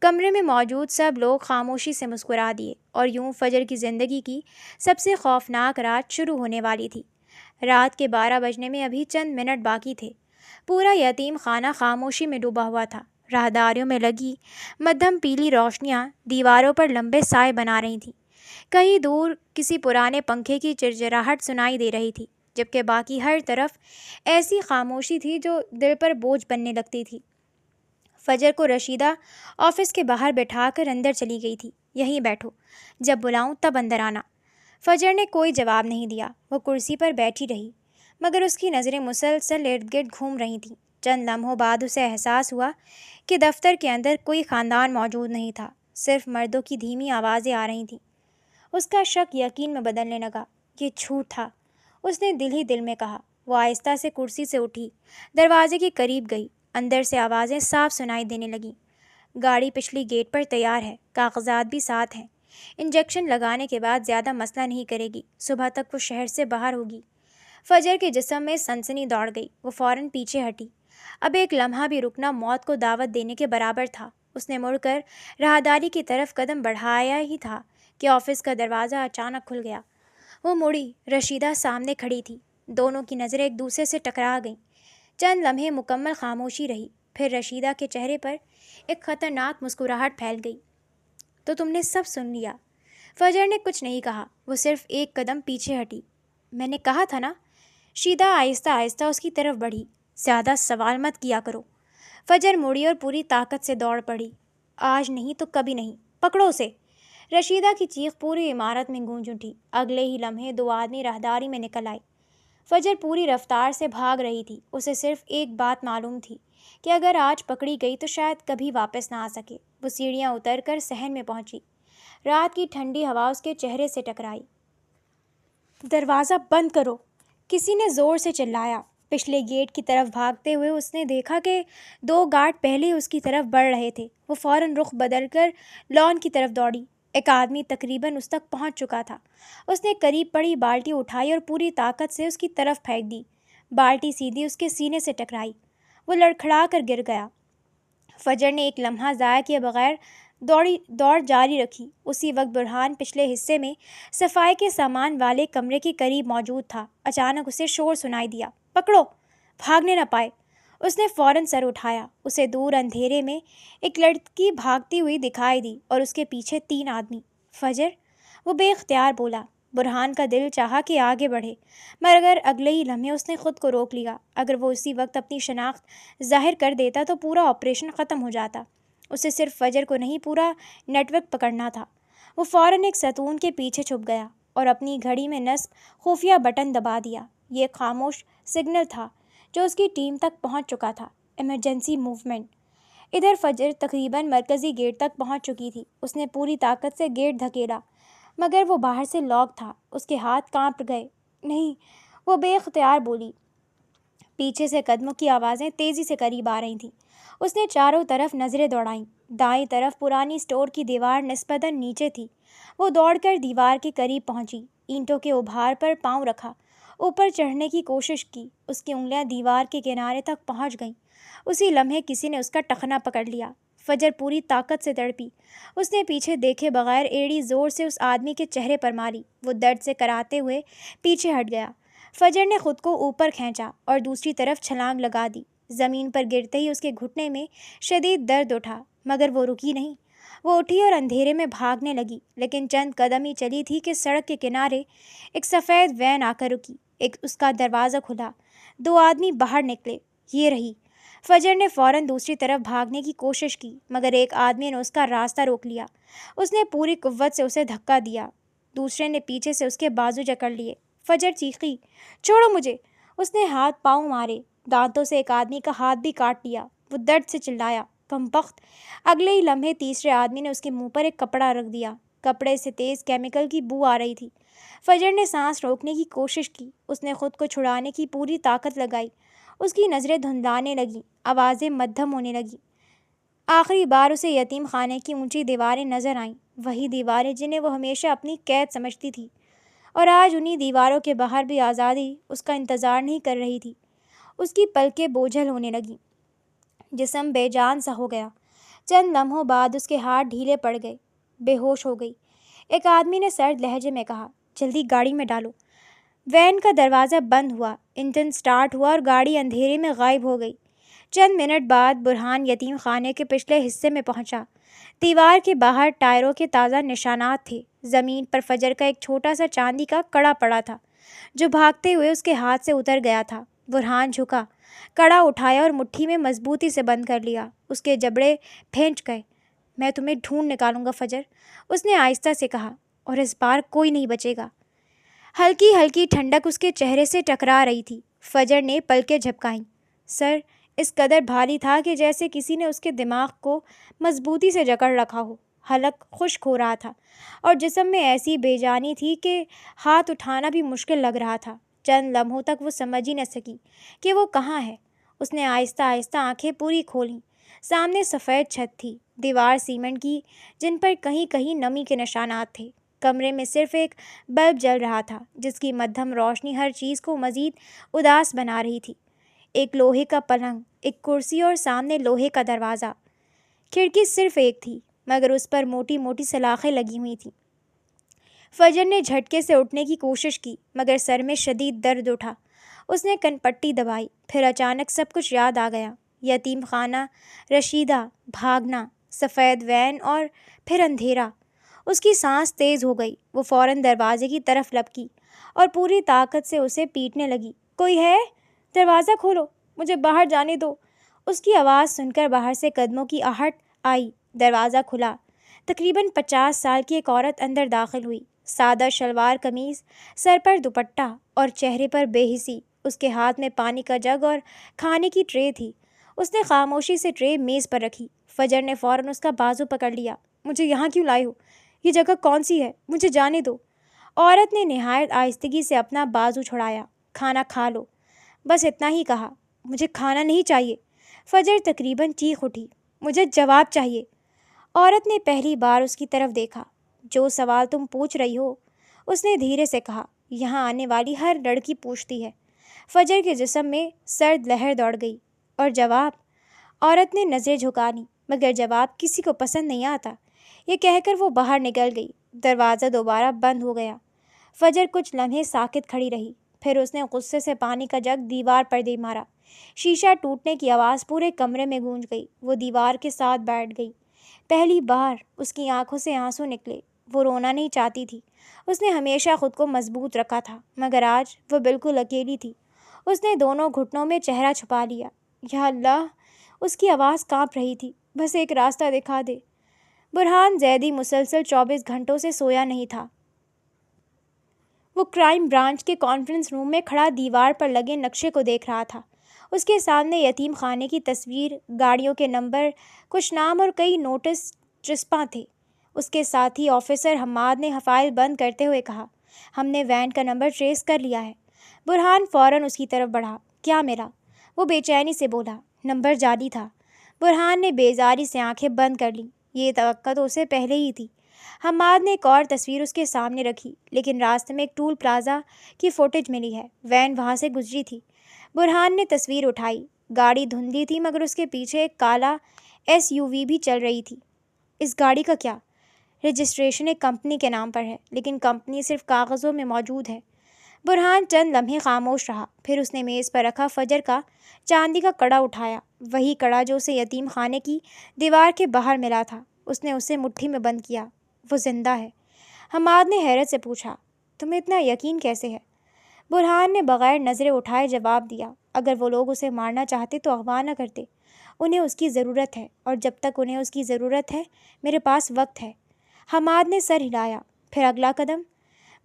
کمرے میں موجود سب لوگ خاموشی سے مسکرا دیے، اور یوں فجر کی زندگی کی سب سے خوفناک رات شروع ہونے والی تھی۔ رات کے 12 بجنے میں ابھی چند منٹ باقی تھے۔ پورا یتیم خانہ خاموشی میں ڈوبا ہوا تھا۔ راہداریوں میں لگی مدھم پیلی روشنیاں دیواروں پر لمبے سائے بنا رہی تھیں۔ کہیں دور کسی پرانے پنکھے کی چرچراہٹ سنائی دے رہی تھی، جبکہ باقی ہر طرف ایسی خاموشی تھی جو دل پر بوجھ بننے لگتی تھی۔ فجر کو رشیدہ آفس کے باہر بٹھا کر اندر چلی گئی تھی۔ یہیں بیٹھو، جب بلاؤں تب اندر آنا۔ فجر نے کوئی جواب نہیں دیا۔ وہ کرسی پر بیٹھی رہی، مگر اس کی نظریں مسلسل ارد گرد گھوم رہی تھیں۔ چند لمحوں بعد اسے احساس ہوا کہ دفتر کے اندر کوئی خاندان موجود نہیں تھا، صرف مردوں کی دھیمی آوازیں آ رہی تھیں۔ اس کا شک یقین میں بدلنے لگا۔ یہ جھوٹ تھا، اس نے دل ہی دل میں کہا۔ وہ آہستہ سے کرسی سے اٹھی، دروازے کے قریب گئی۔ اندر سے آوازیں صاف سنائی دینے لگیں۔ گاڑی پچھلی گیٹ پر تیار ہے، کاغذات بھی ساتھ ہیں۔ انجیکشن لگانے کے بعد زیادہ مسئلہ نہیں کرے گی، صبح تک وہ شہر سے باہر ہوگی۔ فجر کے جسم میں سنسنی دوڑ گئی۔ وہ فوراً پیچھے ہٹی۔ اب ایک لمحہ بھی رکنا موت کو دعوت دینے کے برابر تھا۔ اس نے مڑ کر راہداری کی طرف قدم بڑھایا ہی تھا کہ آفس کا دروازہ اچانک کھل گیا۔ وہ مڑی، رشیدہ سامنے کھڑی تھی۔ دونوں کی نظریں ایک دوسرے سے ٹکرا گئیں۔ چند لمحے مکمل خاموشی رہی، پھر رشیدہ کے چہرے پر ایک خطرناک مسکراہٹ پھیل گئی۔ تو تم نے سب سن لیا؟ فجر نے کچھ نہیں کہا، وہ صرف ایک قدم پیچھے ہٹی۔ میں نے کہا تھا نا؟ شیدہ آہستہ آہستہ اس کی طرف بڑھی۔ زیادہ سوال مت کیا کرو۔ فجر مڑی اور پوری طاقت سے دوڑ پڑی۔ آج نہیں تو کبھی نہیں، پکڑو اسے۔ رشیدہ کی چیخ پوری عمارت میں گونج اٹھی۔ اگلے ہی لمحے 2 آدمی راہداری میں نکل آئے۔ فجر پوری رفتار سے بھاگ رہی تھی۔ اسے صرف ایک بات معلوم تھی کہ اگر آج پکڑی گئی تو شاید کبھی واپس نہ آ سکے۔ وہ سیڑھیاں اتر کر صحن میں پہنچی۔ رات کی ٹھنڈی ہوا اس کے چہرے سے ٹکرائی۔ دروازہ بند کرو، کسی نے زور سے چلایا۔ پچھلے گیٹ کی طرف بھاگتے ہوئے اس نے دیکھا کہ 2 گارڈ پہلے ہی اس کی طرف بڑھ رہے تھے۔ وہ فوراً رخ بدل کر لان کی طرف دوڑی۔ ایک آدمی تقریباً اس تک پہنچ چکا تھا۔ اس نے قریب پڑی بالٹی اٹھائی اور پوری طاقت سے اس کی طرف پھینک دی۔ بالٹی سیدھی اس کے سینے سے ٹکرائی۔ وہ لڑکھڑا کر گر گیا۔ فجر نے ایک لمحہ ضائع کیے بغیر دوڑ جاری رکھی۔ اسی وقت برہان پچھلے حصے میں صفائی کے سامان والے کمرے کے قریب موجود تھا۔ اچانک اسے شور سنائی دیا، پکڑو، بھاگنے نہ پائے۔ اس نے فوراً سر اٹھایا۔ اسے دور اندھیرے میں ایک لڑکی بھاگتی ہوئی دکھائی دی اور اس کے پیچھے 3 آدمی۔ فجر، وہ بے اختیار بولا۔ برہان کا دل چاہا کہ آگے بڑھے، مگر اگلے ہی لمحے اس نے خود کو روک لیا۔ اگر وہ اسی وقت اپنی شناخت ظاہر کر دیتا تو پورا آپریشن ختم ہو جاتا۔ اسے صرف فجر کو نہیں، پورا نیٹ ورک پکڑنا تھا۔ وہ فوراً ایک ستون کے پیچھے چھپ گیا اور اپنی گھڑی میں نصب خفیہ بٹن دبا دیا۔ یہ ایک خاموش سگنل تھا جو اس کی ٹیم تک پہنچ چکا تھا، ایمرجنسی موومنٹ۔ ادھر فجر تقریباً مرکزی گیٹ تک پہنچ چکی تھی۔ اس نے پوری طاقت سے گیٹ دھکیلا، مگر وہ باہر سے لاک تھا۔ اس کے ہاتھ کانپ گئے۔ نہیں، وہ بے اختیار بولی۔ پیچھے سے قدموں کی آوازیں تیزی سے قریب آ رہی تھیں۔ اس نے چاروں طرف نظریں دوڑائیں۔ دائیں طرف پرانی اسٹور کی دیوار نسبتاً نیچے تھی۔ وہ دوڑ کر دیوار کے قریب پہنچی، اینٹوں کے ابھار پر پاؤں رکھا، اوپر چڑھنے کی کوشش کی۔ اس کی انگلیاں دیوار کے کنارے تک پہنچ گئیں۔ اسی لمحے کسی نے اس کا ٹخنا پکڑ لیا۔ فجر پوری طاقت سے تڑپی۔ اس نے پیچھے دیکھے بغیر ایڑی زور سے اس آدمی کے چہرے پر ماری۔ وہ درد سے کراہتے ہوئے پیچھے ہٹ گیا۔ فجر نے خود کو اوپر کھینچا اور دوسری طرف چھلانگ لگا دی۔ زمین پر گرتے ہی اس کے گھٹنے میں شدید درد اٹھا، مگر وہ رکی نہیں۔ وہ اٹھی اور اندھیرے میں بھاگنے لگی، لیکن چند قدم ہی چلی تھی کہ سڑک کے کنارے ایک سفید وین آ کر رکی۔ اس کا دروازہ کھلا، 2 آدمی باہر نکلے۔ یہ رہی۔ فجر نے فوراً دوسری طرف بھاگنے کی کوشش کی، مگر ایک آدمی نے اس کا راستہ روک لیا۔ اس نے پوری قوت سے اسے دھکا دیا۔ دوسرے نے پیچھے سے اس کے بازو جکڑ لیے۔ فجر چیخی، چھوڑو مجھے! اس نے ہاتھ پاؤں مارے، دانتوں سے ایک آدمی کا ہاتھ بھی کاٹ لیا۔ وہ درد سے چلایا، کمبخت! اگلے ہی لمحے تیسرے آدمی نے اس کے منہ پر ایک کپڑا رکھ دیا۔ کپڑے سے تیز کیمیکل کی بو آ رہی تھی۔ فجر نے سانس روکنے کی کوشش کی۔ اس نے خود کو چھڑانے کی پوری طاقت لگائی۔ اس کی نظریں دھندلانے لگیں، آوازیں مدھم ہونے لگیں۔ آخری بار اسے یتیم خانے کی اونچی دیواریں نظر آئیں، وہی دیواریں جنہیں وہ ہمیشہ اپنی قید سمجھتی تھی، اور آج انہی دیواروں کے باہر بھی آزادی اس کا انتظار نہیں کر رہی تھی۔ اس کی پلکیں بوجھل ہونے لگیں، جسم بے جان سا ہو گیا۔ چند لمحوں بعد اس کے ہاتھ ڈھیلے پڑ گئے، بے ہوش ہو گئی۔ ایک آدمی نے سرد لہجے میں کہا، جلدی گاڑی میں ڈالو۔ وین کا دروازہ بند ہوا، انجن سٹارٹ ہوا اور گاڑی اندھیرے میں غائب ہو گئی۔ چند منٹ بعد برہان یتیم خانے کے پچھلے حصے میں پہنچا۔ دیوار کے باہر ٹائروں کے تازہ نشانات تھے۔ زمین پر فجر کا ایک چھوٹا سا چاندی کا کڑا پڑا تھا، جو بھاگتے ہوئے اس کے ہاتھ سے اتر گیا تھا۔ برہان جھکا، کڑا اٹھایا اور مٹھی میں مضبوطی سے بند کر لیا۔ اس کے جبڑے پھینچ گئے۔ میں تمہیں ڈھونڈ نکالوں گا فجر، اس نے آہستہ سے کہا، اور اس بار کوئی نہیں بچے گا۔ ہلکی ہلکی ٹھنڈک اس کے چہرے سے ٹکرا رہی تھی۔ فجر نے پلکیں جھپکائیں۔ سر اس قدر بھاری تھا کہ جیسے کسی نے اس کے دماغ کو مضبوطی سے جکڑ رکھا ہو۔ حلق خشک ہو رہا تھا اور جسم میں ایسی بے جانی تھی کہ ہاتھ اٹھانا بھی مشکل لگ رہا تھا۔ چند لمحوں تک وہ سمجھ ہی نہ سکی کہ وہ کہاں ہے۔ اس نے آہستہ آہستہ آنکھیں پوری کھولیں۔ سامنے سفید چھت تھی، دیوار سیمنٹ کی جن پر کہیں کہیں نمی کے نشانات تھے۔ کمرے میں صرف ایک بلب جل رہا تھا، جس کی مدھم روشنی ہر چیز کو مزید اداس بنا رہی تھی۔ ایک لوہے کا پلنگ، ایک کرسی اور سامنے لوہے کا دروازہ۔ کھڑکی صرف ایک تھی، مگر اس پر موٹی موٹی سلاخیں لگی ہوئی تھیں۔ فجر نے جھٹکے سے اٹھنے کی کوشش کی، مگر سر میں شدید درد اٹھا۔ اس نے کن پٹی دبائی، پھر اچانک سب کچھ یاد آ گیا۔ یتیم خانہ، رشیدہ، بھاگنا، سفید وین اور پھر اندھیرا۔ اس کی سانس تیز ہو گئی۔ وہ فوراً دروازے کی طرف لپکی اور پوری طاقت سے اسے پیٹنے لگی۔ کوئی ہے؟ دروازہ کھولو، مجھے باہر جانے دو۔ اس کی آواز سن کر باہر سے قدموں کی آہٹ آئی۔ دروازہ کھلا۔ تقریباً 50 سال کی ایک عورت اندر داخل ہوئی۔ سادہ شلوار قمیض، سر پر دوپٹہ اور چہرے پر بے حسی۔ اس کے ہاتھ میں پانی کا جگ اور کھانے کی ٹرے تھی۔ اس نے خاموشی سے ٹرے میز پر رکھی۔ فجر نے فوراً اس کا بازو پکڑ لیا۔ مجھے یہاں کیوں لائے ہو؟ یہ جگہ کون سی ہے؟ مجھے جانے دو۔ عورت نے نہایت آہستگی سے اپنا بازو چھڑایا۔ کھانا کھا لو، بس اتنا ہی کہا۔ مجھے کھانا نہیں چاہیے۔ فجر تقریباً چیخ اٹھی۔ مجھے جواب چاہیے۔ عورت نے پہلی بار اس کی طرف دیکھا۔ جو سوال تم پوچھ رہی ہو، اس نے دھیرے سے کہا، یہاں آنے والی ہر لڑکی پوچھتی ہے۔ فجر کے جسم میں سرد لہر دوڑ گئی۔ اور جواب؟ عورت نے نظریں جھکا لیں، مگر جواب کسی کو پسند نہیں آتا۔ یہ کہہ کر وہ باہر نکل گئی۔ دروازہ دوبارہ بند ہو گیا۔ فجر کچھ لمحے ساکت کھڑی رہی، پھر اس نے غصے سے پانی کا جگ دیوار پر دے مارا۔ شیشہ ٹوٹنے کی آواز پورے کمرے میں گونج گئی۔ وہ دیوار کے ساتھ بیٹھ گئی۔ پہلی بار اس کی آنکھوں سے آنسو نکلے۔ وہ رونا نہیں چاہتی تھی۔ اس نے ہمیشہ خود کو مضبوط رکھا تھا، مگر آج وہ بالکل اکیلی تھی۔ اس نے دونوں گھٹنوں میں چہرہ چھپا لیا۔ یا اللہ! اس کی آواز کانپ رہی تھی۔ بس ایک راستہ دکھا دے۔ برہان زیدی مسلسل 24 گھنٹوں سے سویا نہیں تھا۔ وہ کرائم برانچ کے کانفرنس روم میں کھڑا دیوار پر لگے نقشے کو دیکھ رہا تھا۔ اس کے سامنے یتیم خانے کی تصویر، گاڑیوں کے نمبر، کچھ نام اور کئی نوٹس چسپاں تھے۔ اس کے ساتھی آفیسر حماد نے فائل بند کرتے ہوئے کہا، ہم نے وین کا نمبر ٹریس کر لیا ہے۔ برہان فوراً اس کی طرف بڑھا۔ کیا میرا؟ وہ بے چینی سے بولا۔ نمبر جعلی تھا۔ برہان نے بیزاری سے آنکھیں بند کر لیں۔ یہ توقع تو اسے پہلے ہی تھی۔ حماد نے ایک اور تصویر اس کے سامنے رکھی، لیکن راستے میں ایک ٹول پلازا کی فوٹیج ملی ہے۔ وین وہاں سے گزری تھی۔ برہان نے تصویر اٹھائی۔ گاڑی دھندلی تھی، مگر اس کے پیچھے ایک کالا SUV بھی چل رہی تھی۔ اس گاڑی کا کیا؟ رجسٹریشن ایک کمپنی کے نام پر ہے، لیکن کمپنی صرف کاغذوں میں موجود ہے۔ برہان چند لمحے خاموش رہا، پھر اس نے میز پر رکھا فجر کا چاندی کا کڑا اٹھایا، وہی کڑا جو اسے یتیم خانے کی دیوار کے باہر ملا تھا۔ اس نے اسے مٹھی میں بند کیا۔ وہ زندہ ہے؟ حماد نے حیرت سے پوچھا۔ تمہیں اتنا یقین کیسے ہے؟ برہان نے بغیر نظریں اٹھائے جواب دیا۔ اگر وہ لوگ اسے مارنا چاہتے تو اغوا نہ کرتے۔ انہیں اس کی ضرورت ہے، اور جب تک انہیں اس کی ضرورت ہے میرے پاس وقت ہے۔ حماد نے سر ہلایا۔ پھر اگلا قدم؟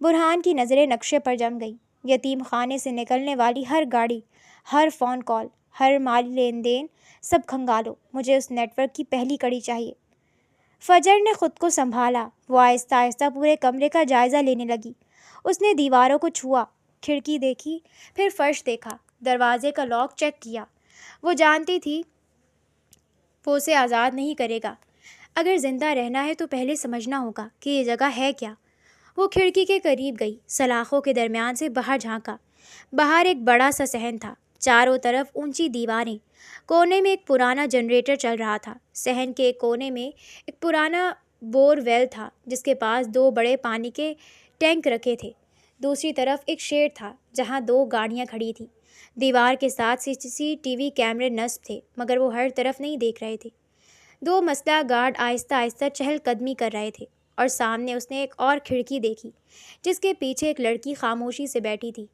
برہان کی نظریں نقشے پر جم گئیں۔ یتیم خانے سے نکلنے والی ہر گاڑی، ہر فون کال، ہر مالی لین دین، سب کھنگالو۔ مجھے اس نیٹ ورک کی پہلی کڑی چاہیے۔ فجر نے خود کو سنبھالا۔ وہ آہستہ آہستہ پورے کمرے کا جائزہ لینے لگی۔ اس نے دیواروں کو چھوا، کھڑکی دیکھی، پھر فرش دیکھا، دروازے کا لاک چیک کیا۔ وہ جانتی تھی وہ اسے آزاد نہیں کرے گا۔ اگر زندہ رہنا ہے تو پہلے سمجھنا ہوگا کہ یہ جگہ ہے کیا۔ وہ کھڑکی کے قریب گئی، سلاخوں کے درمیان سے باہر جھانکا۔ باہر ایک بڑا سا صحن تھا، چاروں طرف اونچی دیواریں۔ کونے میں ایک پرانا جنریٹر چل رہا تھا۔ صحن کے ایک کونے میں ایک پرانا بور ویل تھا جس کے پاس 2 بڑے پانی کے ٹینک رکھے تھے۔ دوسری طرف ایک شیڈ تھا جہاں 2 گاڑیاں کھڑی تھیں۔ دیوار کے ساتھ CCTV کیمرے نصب تھے، مگر وہ ہر طرف نہیں دیکھ رہے تھے۔ 2 مسلح گارڈ آہستہ آہستہ چہل قدمی کر رہے تھے، اور سامنے اس نے ایک اور کھڑکی دیکھی جس کے پیچھے ایک لڑکی خاموشی سے بیٹھی تھی۔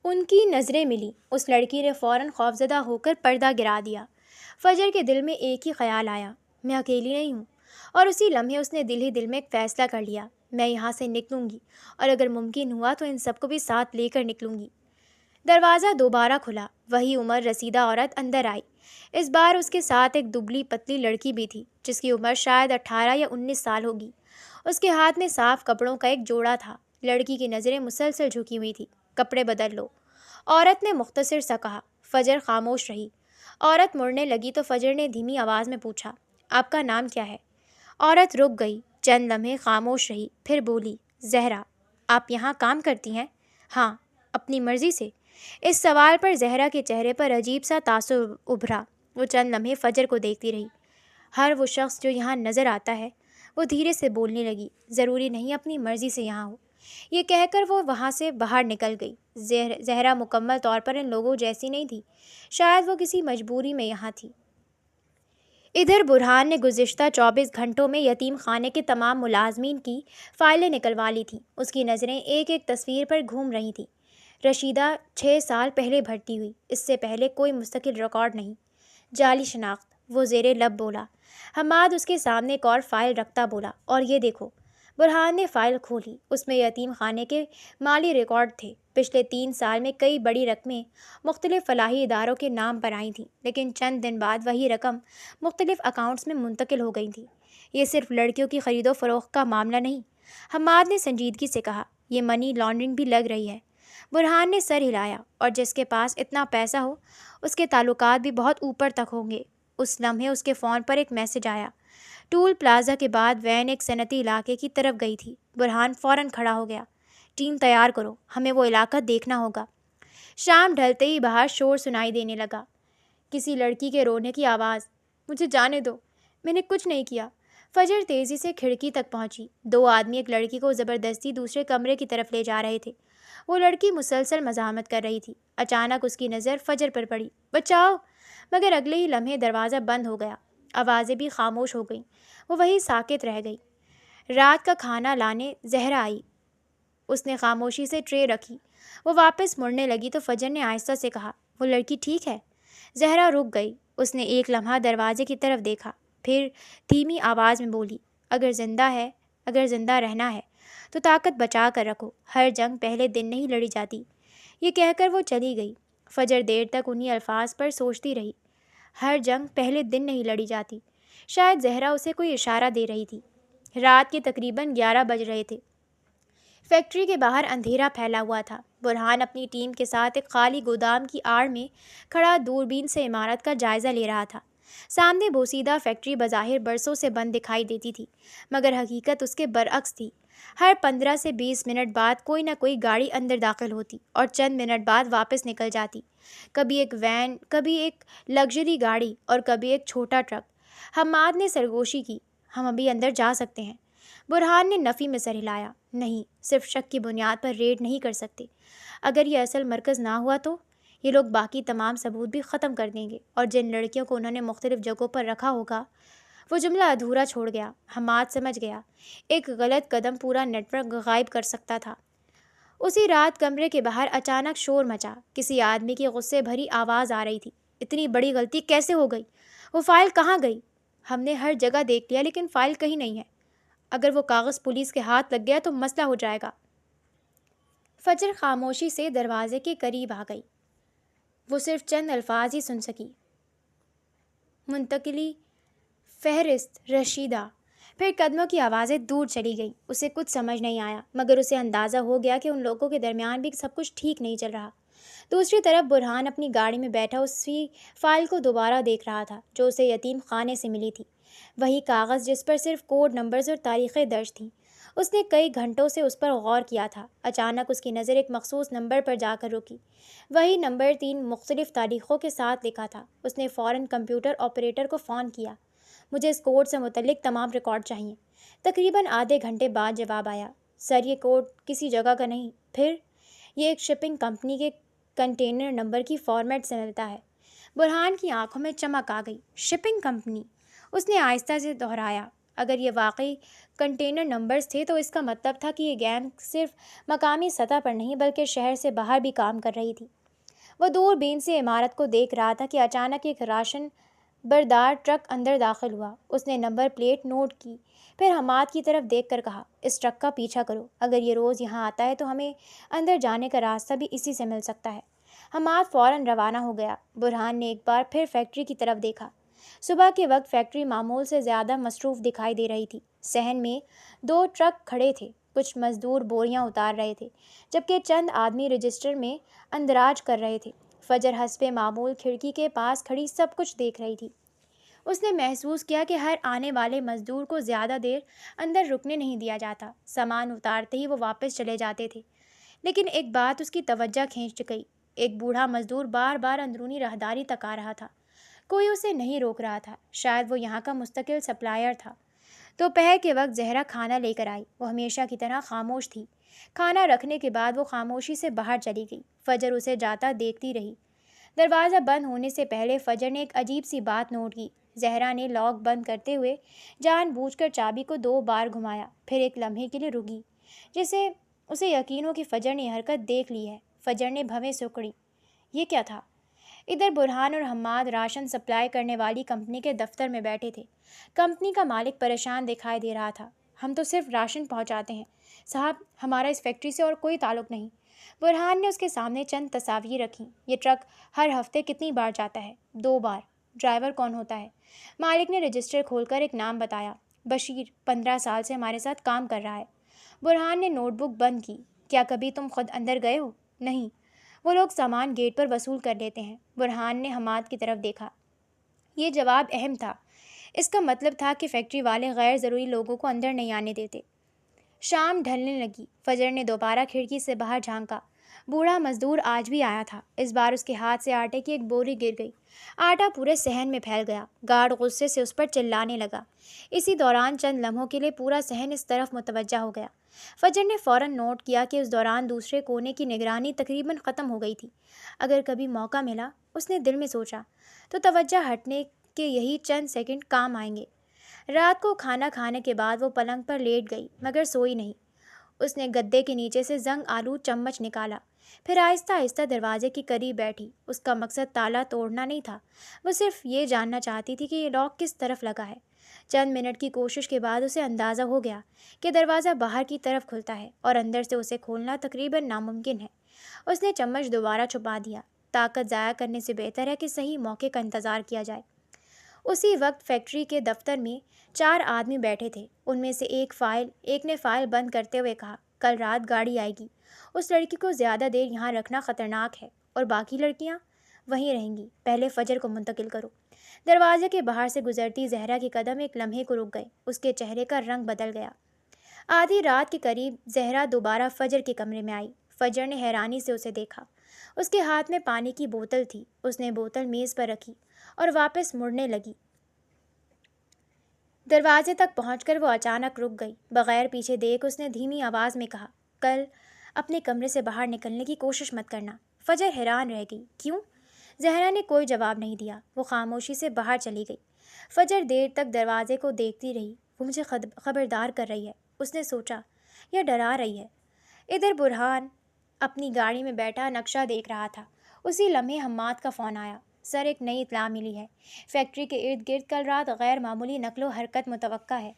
ان کی نظریں ملیں۔ اس لڑکی نے فوراً خوفزدہ ہو کر پردہ گرا دیا۔ فجر کے دل میں ایک ہی خیال آیا، میں اکیلی نہیں ہوں۔ اور اسی لمحے اس نے دل ہی دل میں ایک فیصلہ کر لیا، میں یہاں سے نکلوں گی، اور اگر ممکن ہوا تو ان سب کو بھی ساتھ لے کر نکلوں گی۔ دروازہ دوبارہ کھلا۔ وہی عمر رسیدہ عورت اندر آئی۔ اس بار اس کے ساتھ ایک دبلی پتلی لڑکی بھی تھی جس کی عمر شاید 18 یا 19 سال ہوگی۔ اس کے ہاتھ میں صاف کپڑوں کا ایک جوڑا تھا۔ لڑکی کی نظریں مسلسل جھکی ہوئی تھیں۔ کپڑے بدل لو، عورت نے مختصر سا کہا۔ فجر خاموش رہی۔ عورت مڑنے لگی تو فجر نے دھیمی آواز میں پوچھا، آپ کا نام کیا ہے؟ عورت رک گئی، چند لمحے خاموش رہی، پھر بولی، زہرا۔ آپ یہاں کام کرتی ہیں؟ ہاں، اپنی مرضی سے۔ اس سوال پر زہرا کے چہرے پر عجیب سا تاثر ابھرا۔ وہ چند لمحے فجر کو دیکھتی رہی۔ ہر وہ شخص جو یہاں نظر آتا ہے، وہ دھیرے سے بولنے لگی، ضروری نہیں اپنی مرضی سے یہاں ہو۔ یہ کہہ کر وہ وہاں سے باہر نکل گئی۔ زہرا مکمل طور پر ان لوگوں جیسی نہیں تھی، شاید وہ کسی مجبوری میں یہاں تھی۔ ادھر برہان نے گزشتہ 24 گھنٹوں میں یتیم خانے کے تمام ملازمین کی فائلیں نکلوا لی تھیں۔ اس کی نظریں ایک ایک تصویر پر گھوم رہی تھیں۔ رشیدہ 6 سال پہلے بھرتی ہوئی، اس سے پہلے کوئی مستقل ریکارڈ نہیں۔ جعلی شناخت، وہ زیر لب بولا۔ حماد اس کے سامنے ایک اور فائل رکھتا بولا، اور یہ دیکھو۔ برہان نے فائل کھولی۔ اس میں یتیم خانے کے مالی ریکارڈ تھے۔ پچھلے 3 سال میں کئی بڑی رقمیں مختلف فلاحی اداروں کے نام پر آئی تھیں، لیکن چند دن بعد وہی رقم مختلف اکاؤنٹس میں منتقل ہو گئی تھی۔ یہ صرف لڑکیوں کی خرید و فروخت کا معاملہ نہیں، حماد نے سنجیدگی سے کہا، یہ منی لانڈرنگ بھی لگ رہی ہے۔ برہان نے سر ہلایا، اور جس کے پاس اتنا پیسہ ہو اس کے تعلقات بھی بہت اوپر تک ہوں گے۔ اس لمحے اس کے فون پر ایک میسج آیا۔ ٹول پلازا کے بعد وین ایک صنعتی علاقے کی طرف گئی تھی۔ برہان فوراً کھڑا ہو گیا۔ ٹیم تیار کرو، ہمیں وہ علاقہ دیکھنا ہوگا۔ شام ڈھلتے ہی باہر شور سنائی دینے لگا، کسی لڑکی کے رونے کی آواز۔ مجھے جانے دو، میں نے کچھ نہیں کیا۔ فجر تیزی سے کھڑکی تک پہنچی۔ 2 آدمی ایک لڑکی کو زبردستی دوسرے کمرے کی طرف لے جا رہے تھے۔ وہ لڑکی مسلسل مزاحمت کر رہی تھی۔ اچانک اس کی نظر فجر پر پڑی۔ بچاؤ! مگر اگلے ہی لمحے دروازہ بند ہو گیا، آوازیں بھی خاموش ہو گئیں۔ وہ وہیں ساکت رہ گئی۔ رات کا کھانا لانے زہرا آئی۔ اس نے خاموشی سے ٹرے رکھی۔ وہ واپس مڑنے لگی تو فجر نے آہستہ سے کہا، وہ لڑکی ٹھیک ہے؟ زہرا رک گئی۔ اس نے ایک لمحہ دروازے کی طرف دیکھا، پھر دھیمی آواز میں بولی، اگر زندہ رہنا ہے تو طاقت بچا کر رکھو، ہر جنگ پہلے دن نہیں لڑی جاتی۔ یہ کہہ کر وہ چلی گئی۔ فجر دیر تک انہی الفاظ پر سوچتی رہی، ہر جنگ پہلے دن نہیں لڑی جاتی۔ شاید زہرا اسے کوئی اشارہ دے رہی تھی۔ رات کے تقریباً 11 بج رہے تھے۔ فیکٹری کے باہر اندھیرا پھیلا ہوا تھا۔ برہان اپنی ٹیم کے ساتھ ایک خالی گودام کی آڑ میں کھڑا دوربین سے عمارت کا جائزہ لے رہا تھا۔ سامنے بوسیدہ فیکٹری بظاہر برسوں سے بند دکھائی دیتی تھی، مگر حقیقت اس کے برعکس تھی۔ ہر 15 سے 20 منٹ بعد کوئی نہ کوئی گاڑی اندر داخل ہوتی اور چند منٹ بعد واپس نکل جاتی۔ کبھی ایک وین، کبھی ایک لگژری گاڑی، اور کبھی ایک چھوٹا ٹرک۔ حماد نے سرگوشی کی، ہم ابھی اندر جا سکتے ہیں؟ برہان نے نفی میں سر ہلایا، نہیں، صرف شک کی بنیاد پر ریڈ نہیں کر سکتے۔ اگر یہ اصل مرکز نہ ہوا تو یہ لوگ باقی تمام ثبوت بھی ختم کر دیں گے، اور جن لڑکیوں کو انہوں نے مختلف جگہوں پر رکھا ہوگا وہ جملہ ادھورا چھوڑ گیا۔ حماد سمجھ گیا ایک غلط قدم پورا نیٹ ورک غائب کر سکتا تھا۔ اسی رات کمرے کے باہر اچانک شور مچا۔ کسی آدمی کی غصے بھری آواز آ رہی تھی۔ اتنی بڑی غلطی کیسے ہو گئی؟ وہ فائل کہاں گئی؟ ہم نے ہر جگہ دیکھ لیا لیکن فائل کہیں نہیں ہے۔ اگر وہ کاغذ پولیس کے ہاتھ لگ گیا تو مسئلہ ہو جائے گا۔ فجر خاموشی سے دروازے کے قریب آ گئی۔ وہ صرف چند الفاظ ہی سن سکی۔ منتقلی فہرست رشیدہ۔ پھر قدموں کی آوازیں دور چلی گئیں۔ اسے کچھ سمجھ نہیں آیا، مگر اسے اندازہ ہو گیا کہ ان لوگوں کے درمیان بھی سب کچھ ٹھیک نہیں چل رہا۔ دوسری طرف برہان اپنی گاڑی میں بیٹھا اسی فائل کو دوبارہ دیکھ رہا تھا جو اسے یتیم خانے سے ملی تھی۔ وہی کاغذ جس پر صرف کوڈ نمبرز اور تاریخیں درج تھیں۔ اس نے کئی گھنٹوں سے اس پر غور کیا تھا۔ اچانک اس کی نظر ایک مخصوص نمبر پر جا کر رکی۔ وہی نمبر 3 مختلف تاریخوں کے ساتھ لکھا تھا۔ اس نے فوراً کمپیوٹر آپریٹر کو فون کیا۔ مجھے اس کوڈ سے متعلق تمام ریکارڈ چاہیے۔ تقریباً آدھے گھنٹے بعد جواب آیا، سر یہ کوڈ کسی جگہ کا نہیں، پھر یہ ایک شپنگ کمپنی کے کنٹینر نمبر کی فارمیٹ سے ملتا ہے۔ برہان کی آنکھوں میں چمک آ گئی۔ Shipping company? اس نے آہستہ سے دہرایا۔ اگر یہ واقعی کنٹینر نمبرز تھے تو اس کا مطلب تھا کہ یہ گینگ صرف مقامی سطح پر نہیں بلکہ شہر سے باہر بھی کام کر رہی تھی۔ وہ دور بین سے عمارت کو دیکھ رہا تھا کہ اچانک ایک راشن بردار ٹرک اندر داخل ہوا۔ اس نے نمبر پلیٹ نوٹ کی، پھر حماد کی طرف دیکھ کر کہا، اس ٹرک کا پیچھا کرو۔ اگر یہ روز یہاں آتا ہے تو ہمیں اندر جانے کا راستہ بھی اسی سے مل سکتا ہے۔ حماد فوراً روانہ ہو گیا۔ برہان نے ایک بار پھر فیکٹری کی طرف دیکھا۔ صبح کے وقت فیکٹری معمول سے زیادہ مصروف دکھائی دے رہی تھی۔ صحن میں 2 ٹرک کھڑے تھے۔ کچھ مزدور بوریاں اتار رہے تھے جبکہ چند آدمی رجسٹر میں اندراج کر رہے تھے۔ فجر حسب معمول کھڑکی کے پاس کھڑی سب کچھ دیکھ رہی تھی۔ اس نے محسوس کیا کہ ہر آنے والے مزدور کو زیادہ دیر اندر رکنے نہیں دیا جاتا۔ سامان اتارتے ہی وہ واپس چلے جاتے تھے۔ لیکن ایک بات اس کی توجہ کھینچ گئی۔ ایک بوڑھا مزدور بار بار اندرونی راہداری تک آ رہا تھا۔ کوئی اسے نہیں روک رہا تھا۔ شاید وہ یہاں کا مستقل سپلائر تھا۔ دوپہر کے وقت زہرا کھانا لے کر آئی۔ وہ ہمیشہ کی طرح خاموش تھی۔ کھانا رکھنے کے بعد وہ خاموشی سے باہر چلی گئی۔ فجر اسے جاتا دیکھتی رہی۔ دروازہ بند ہونے سے پہلے فجر نے ایک عجیب سی بات نوٹ کی۔ زہرا نے لاک بند کرتے ہوئے جان بوجھ کر چابی کو 2 بار گھمایا، پھر ایک لمحے کے لیے رکی، جسے اسے یقین ہو کہ فجر نے یہ حرکت دیکھ لی ہے۔ فجر نے بھویں سکڑی۔ یہ کیا تھا؟ ادھر برہان اور حماد راشن سپلائی کرنے والی کمپنی کے دفتر میں بیٹھے تھے۔ کمپنی کا مالک پریشان دکھائی دے رہا تھا۔ ہم تو صرف راشن پہنچاتے ہیں صاحب، ہمارا اس فیکٹری سے اور کوئی تعلق نہیں۔ برہان نے اس کے سامنے چند تصاویر رکھیں۔ یہ ٹرک ہر ہفتے کتنی بار جاتا ہے؟ 2 بار۔ ڈرائیور کون ہوتا ہے؟ مالک نے رجسٹر کھول کر ایک نام بتایا، بشیر، 15 سال سے ہمارے ساتھ کام کر رہا ہے۔ برہان نے نوٹ بک بند کی۔ کیا کبھی تم خود اندر گئے ہو؟ نہیں، وہ لوگ سامان گیٹ پر وصول کر لیتے ہیں۔ برہان نے حماد کی طرف دیکھا۔ یہ جواب اہم تھا۔ اس کا مطلب تھا کہ فیکٹری والے غیر ضروری لوگوں کو اندر نہیں آنے دیتے۔ شام ڈھلنے لگی۔ فجر نے دوبارہ کھڑکی سے باہر جھانکا۔ بوڑھا مزدور آج بھی آیا تھا۔ اس بار اس کے ہاتھ سے آٹے کی ایک بوری گر گئی۔ آٹا پورے صحن میں پھیل گیا۔ گارڈ غصے سے اس پر چلانے لگا۔ اسی دوران چند لمحوں کے لیے پورا صحن اس طرف متوجہ ہو گیا۔ فجر نے فوراً نوٹ کیا کہ اس دوران دوسرے کونے کی نگرانی تقریباً ختم ہو گئی تھی۔ اگر کبھی موقع ملا، اس نے دل میں سوچا، تو توجہ ہٹنے کے یہی چند سیکنڈ کام آئیں گے۔ رات کو کھانا کھانے کے بعد وہ پلنگ پر لیٹ گئی مگر سوئی نہیں۔ اس نے گدے کے نیچے سے زنگ آلود چمچ نکالا، پھر آہستہ آہستہ دروازے کے قریب بیٹھی۔ اس کا مقصد تالا توڑنا نہیں تھا، وہ صرف یہ جاننا چاہتی تھی کہ یہ لاک کس طرف لگا ہے۔ چند منٹ کی کوشش کے بعد اسے اندازہ ہو گیا کہ دروازہ باہر کی طرف کھلتا ہے اور اندر سے اسے کھولنا تقریباً ناممکن ہے۔ اس نے چمچ دوبارہ چھپا دیا۔ طاقت ضائع کرنے سے بہتر ہے کہ صحیح موقع کا انتظار کیا جائے۔ اسی وقت فیکٹری کے دفتر میں 4 آدمی بیٹھے تھے۔ ان میں سے ایک نے فائل بند کرتے ہوئے کہا، کل رات گاڑی آئے گی۔ اس لڑکی کو زیادہ دیر یہاں رکھنا خطرناک ہے، اور باقی لڑکیاں وہیں رہیں گی۔ پہلے فجر کو منتقل کرو۔ دروازے کے باہر سے گزرتی زہرا کے قدم ایک لمحے کو رک گئے۔ اس کے چہرے کا رنگ بدل گیا۔ آدھی رات کے قریب زہرا دوبارہ فجر کے کمرے میں آئی۔ فجر نے حیرانی سے اسے دیکھا۔ اس کے ہاتھ میں پانی کی بوتل تھی۔ اس نے بوتل میز پر رکھی اور واپس مڑنے لگی۔ دروازے تک پہنچ کر وہ اچانک رک گئی۔ بغیر پیچھے دیکھ اس نے دھیمی آواز میں کہا، کل اپنے کمرے سے باہر نکلنے کی کوشش مت کرنا۔ فجر حیران رہ گئی۔ کیوں؟ زہرا نے کوئی جواب نہیں دیا۔ وہ خاموشی سے باہر چلی گئی۔ فجر دیر تک دروازے کو دیکھتی رہی۔ وہ مجھے خبردار کر رہی ہے، اس نے سوچا، یا ڈرا رہی ہے۔ ادھر برہان اپنی گاڑی میں بیٹھا نقشہ دیکھ رہا تھا۔ اسی لمحے حماد کا فون آیا۔ سر، ایک نئی اطلاع ملی ہے۔ فیکٹری کے ارد گرد کل رات غیر معمولی نقل و حرکت متوقع ہے۔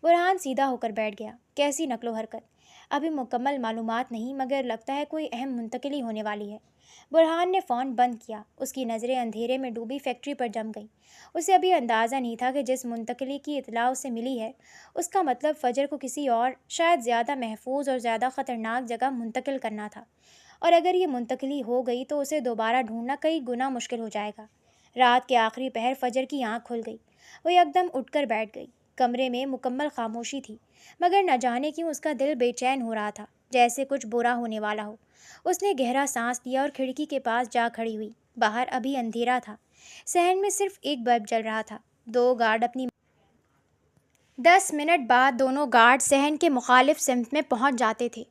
برہان سیدھا ہو کر بیٹھ گیا۔ کیسی نقل و حرکت؟ ابھی مکمل معلومات نہیں، مگر لگتا ہے کوئی اہم منتقلی ہونے والی ہے۔ برہان نے فون بند کیا۔ اس کی نظریں اندھیرے میں ڈوبی فیکٹری پر جم گئیں۔ اسے ابھی اندازہ نہیں تھا کہ جس منتقلی کی اطلاع اسے ملی ہے، اس کا مطلب فجر کو کسی اور، شاید زیادہ محفوظ اور زیادہ خطرناک جگہ منتقل کرنا تھا، اور اگر یہ منتقلی ہو گئی تو اسے دوبارہ ڈھونڈنا کئی گنا مشکل ہو جائے گا۔ رات کے آخری پہر فجر کی آنکھ کھل گئی۔ وہ یکدم اٹھ کر بیٹھ گئی۔ کمرے میں مکمل خاموشی تھی، مگر نہ جانے کیوں اس کا دل بے چین ہو رہا تھا، جیسے کچھ برا ہونے والا ہو۔ اس نے گہرا سانس لیا اور کھڑکی کے پاس جا کھڑی ہوئی۔ باہر ابھی اندھیرا تھا۔ صحن میں صرف ایک بلب جل رہا تھا۔ 10 منٹ بعد دونوں گارڈ صحن کے مخالف سمت میں پہنچ جاتے تھے،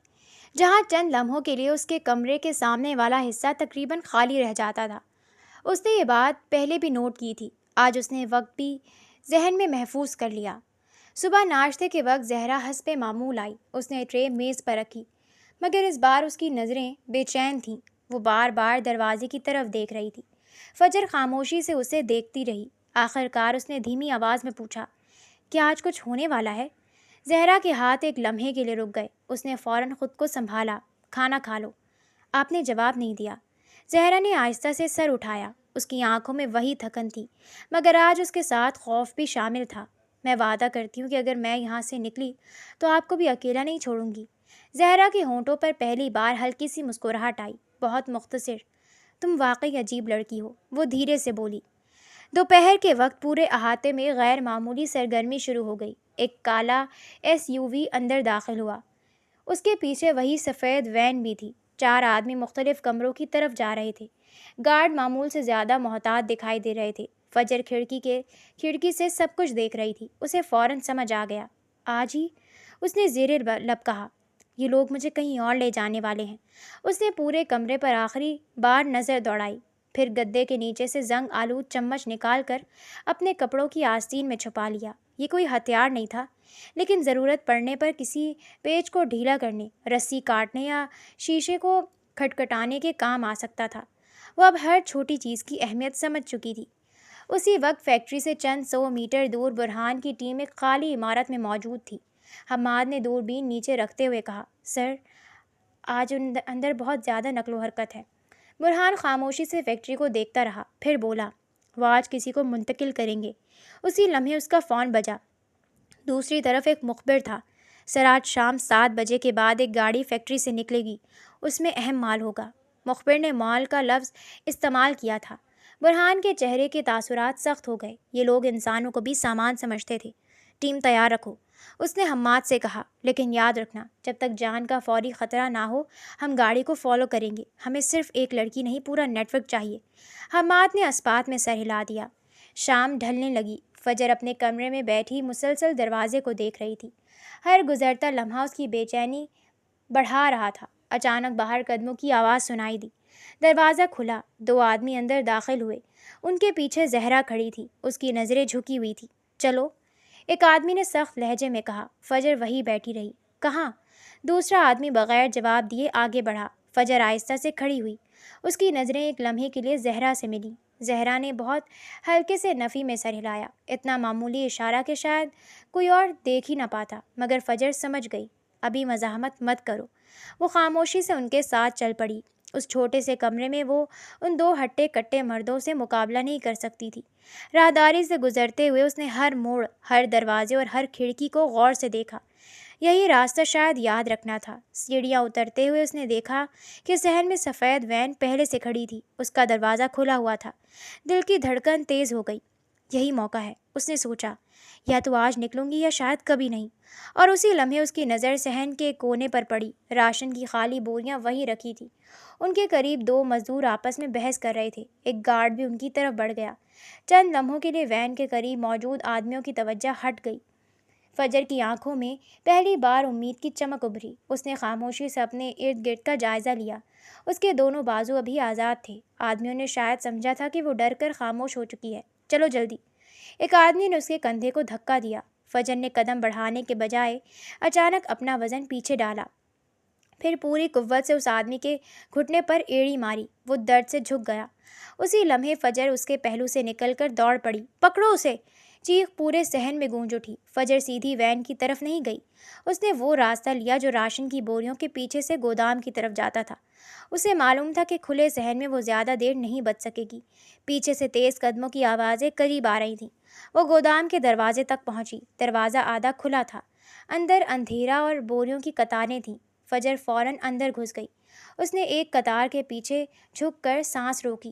جہاں چند لمحوں کے لیے اس کے کمرے کے سامنے والا حصہ تقریباً خالی رہ جاتا تھا۔ اس نے یہ بات پہلے بھی نوٹ کی تھی، آج اس نے وقت بھی ذہن میں محفوظ کر لیا۔ صبح ناشتے کے وقت زہرا حسب معمول آئی۔ اس نے ٹرے میز پر رکھی، مگر اس بار اس کی نظریں بے چین تھیں۔ وہ بار بار دروازے کی طرف دیکھ رہی تھی۔ فجر خاموشی سے اسے دیکھتی رہی۔ آخر کار اس نے دھیمی آواز میں پوچھا، کیا آج کچھ ہونے والا ہے؟ زہرا کے ہاتھ ایک لمحے کے لیے رک گئے۔ اس نے فوراً خود کو سنبھالا۔ کھانا کھا لو۔ آپ نے جواب نہیں دیا۔ زہرا نے آہستہ سے سر اٹھایا۔ اس کی آنکھوں میں وہی تھکن تھی، مگر آج اس کے ساتھ خوف بھی شامل تھا۔ میں وعدہ کرتی ہوں کہ اگر میں یہاں سے نکلی تو آپ کو بھی اکیلا نہیں چھوڑوں گی۔ زہرا کے ہونٹوں پر پہلی بار ہلکی سی مسکراہٹ آئی، بہت مختصر۔ تم واقعی عجیب لڑکی ہو، وہ دھیرے سے بولی۔ دوپہر کے وقت پورے احاطے میں غیر معمولی سرگرمی شروع ہو گئی۔ ایک کالا SUV اندر داخل ہوا۔ اس کے پیچھے وہی سفید وین بھی تھی۔ 4 آدمی مختلف کمروں کی طرف جا رہے تھے۔ گارڈ معمول سے زیادہ محتاط دکھائی دے رہے تھے۔ فجر کھڑکی سے سب کچھ دیکھ رہی تھی۔ اسے فوراً سمجھ آ گیا۔ آج ہی، اس نے زیر لب کہا، یہ لوگ مجھے کہیں اور لے جانے والے ہیں۔ اس نے پورے کمرے پر آخری بار نظر دوڑائی، پھر گدے کے نیچے سے زنگ آلود چمچ نکال کر اپنے کپڑوں کی آستین میں چھپا لیا۔ یہ کوئی ہتھیار نہیں تھا، لیکن ضرورت پڑنے پر کسی پیچ کو ڈھیلا کرنے، رسی کاٹنے یا شیشے کو کھٹکھٹانے کے کام آ سکتا تھا۔ وہ اب ہر چھوٹی چیز کی اہمیت سمجھ چکی تھی۔ اسی وقت فیکٹری سے چند 100 میٹر دور برہان کی ٹیم ایک خالی عمارت میں موجود تھی۔ حماد نے دوربین نیچے رکھتے ہوئے کہا، سر، آج اندر بہت زیادہ نقل و حرکت ہے۔ برہان خاموشی سے فیکٹری کو دیکھتا رہا، پھر بولا، وہ آج کسی کو منتقل کریں گے۔ اسی لمحے اس کا فون بجا۔ دوسری طرف ایک مخبر تھا، سر، آج شام 7 بجے کے بعد ایک گاڑی فیکٹری سے نکلے گی، اس میں اہم مال ہوگا۔ مخبر نے مال کا لفظ استعمال کیا تھا۔ برہان کے چہرے کے تاثرات سخت ہو گئے۔ یہ لوگ انسانوں کو بھی سامان سمجھتے تھے۔ ٹیم تیار رکھو، اس نے حماد سے کہا، لیکن یاد رکھنا، جب تک جان کا فوری خطرہ نہ ہو ہم گاڑی کو فالو کریں گے۔ ہمیں صرف ایک لڑکی نہیں، پورا نیٹ ورک چاہیے۔ حماد نے اسپات میں سر ہلا دیا۔ شام ڈھلنے لگی۔ فجر اپنے کمرے میں بیٹھی مسلسل دروازے کو دیکھ رہی تھی۔ ہر گزرتا لمحہ اس کی بے چینی بڑھا رہا تھا۔ اچانک باہر قدموں کی آواز سنائی دی۔ دروازہ کھلا۔ 2 آدمی اندر داخل ہوئے۔ ان کے پیچھے زہرا کھڑی تھی۔ اس کی نظریں جھکی ہوئی تھیں۔ چلو، ایک آدمی نے سخت لہجے میں کہا۔ فجر وہیں بیٹھی رہی۔ کہاں؟ دوسرا آدمی بغیر جواب دیے آگے بڑھا۔ فجر آہستہ سے کھڑی ہوئی۔ اس کی نظریں ایک لمحے کے لیے زہرا سے ملیں۔ زہرا نے بہت ہلکے سے نفی میں سر ہلایا، اتنا معمولی اشارہ کہ شاید کوئی اور دیکھ ہی نہ پاتا، مگر فجر سمجھ گئی۔ ابھی مزاحمت مت کرو۔ وہ خاموشی سے ان کے ساتھ چل پڑی۔ اس چھوٹے سے کمرے میں وہ ان 2 ہٹے کٹے مردوں سے مقابلہ نہیں کر سکتی تھی۔ راہداری سے گزرتے ہوئے اس نے ہر موڑ، ہر دروازے اور ہر کھڑکی کو غور سے دیکھا۔ یہی راستہ شاید یاد رکھنا تھا۔ سیڑھیاں اترتے ہوئے اس نے دیکھا کہ صحن میں سفید وین پہلے سے کھڑی تھی۔ اس کا دروازہ کھلا ہوا تھا۔ دل کی دھڑکن تیز ہو گئی۔ یہی موقع ہے، اس نے سوچا، یا تو آج نکلوں گی یا شاید کبھی نہیں۔ اور اسی لمحے اس کی نظر صحن کے کونے پر پڑی۔ راشن کی خالی بوریاں وہیں رکھی تھیں۔ ان کے قریب 2 مزدور آپس میں بحث کر رہے تھے۔ ایک گارڈ بھی ان کی طرف بڑھ گیا۔ چند لمحوں کے لیے وین کے قریب موجود آدمیوں کی توجہ ہٹ گئی۔ فجر کی آنکھوں میں پہلی بار امید کی چمک ابھری۔ اس نے خاموشی سے اپنے ارد گرد کا جائزہ لیا۔ اس کے دونوں بازو ابھی آزاد تھے۔ آدمیوں نے شاید سمجھا تھا کہ وہ ڈر کر خاموش ہو چکی ہے۔ چلو جلدی، ایک آدمی نے اس کے کندھے کو دھکا دیا۔ فجر نے قدم بڑھانے کے بجائے اچانک اپنا وزن پیچھے ڈالا، پھر پوری قوت سے اس آدمی کے گھٹنے پر ایڑی ماری۔ وہ درد سے جھک گیا۔ اسی لمحے فجر اس کے پہلو سے نکل کر دوڑ پڑی۔ پکڑو اسے! چیخ پورے صحن میں گونج اٹھی۔ فجر سیدھی وین کی طرف نہیں گئی۔ اس نے وہ راستہ لیا جو راشن کی بوریوں کے پیچھے سے گودام کی طرف جاتا تھا۔ اسے معلوم تھا کہ کھلے صحن میں وہ زیادہ دیر نہیں بچ سکے گی۔ پیچھے سے تیز قدموں کی آوازیں قریب آ رہی تھیں۔ وہ گودام کے دروازے تک پہنچی۔ دروازہ آدھا کھلا تھا۔ اندر اندھیرا اور بوریوں کی قطاریں تھیں۔ فجر فوراً اندر گھس گئی۔ اس نے ایک قطار کے پیچھے جھک کر سانس روکی۔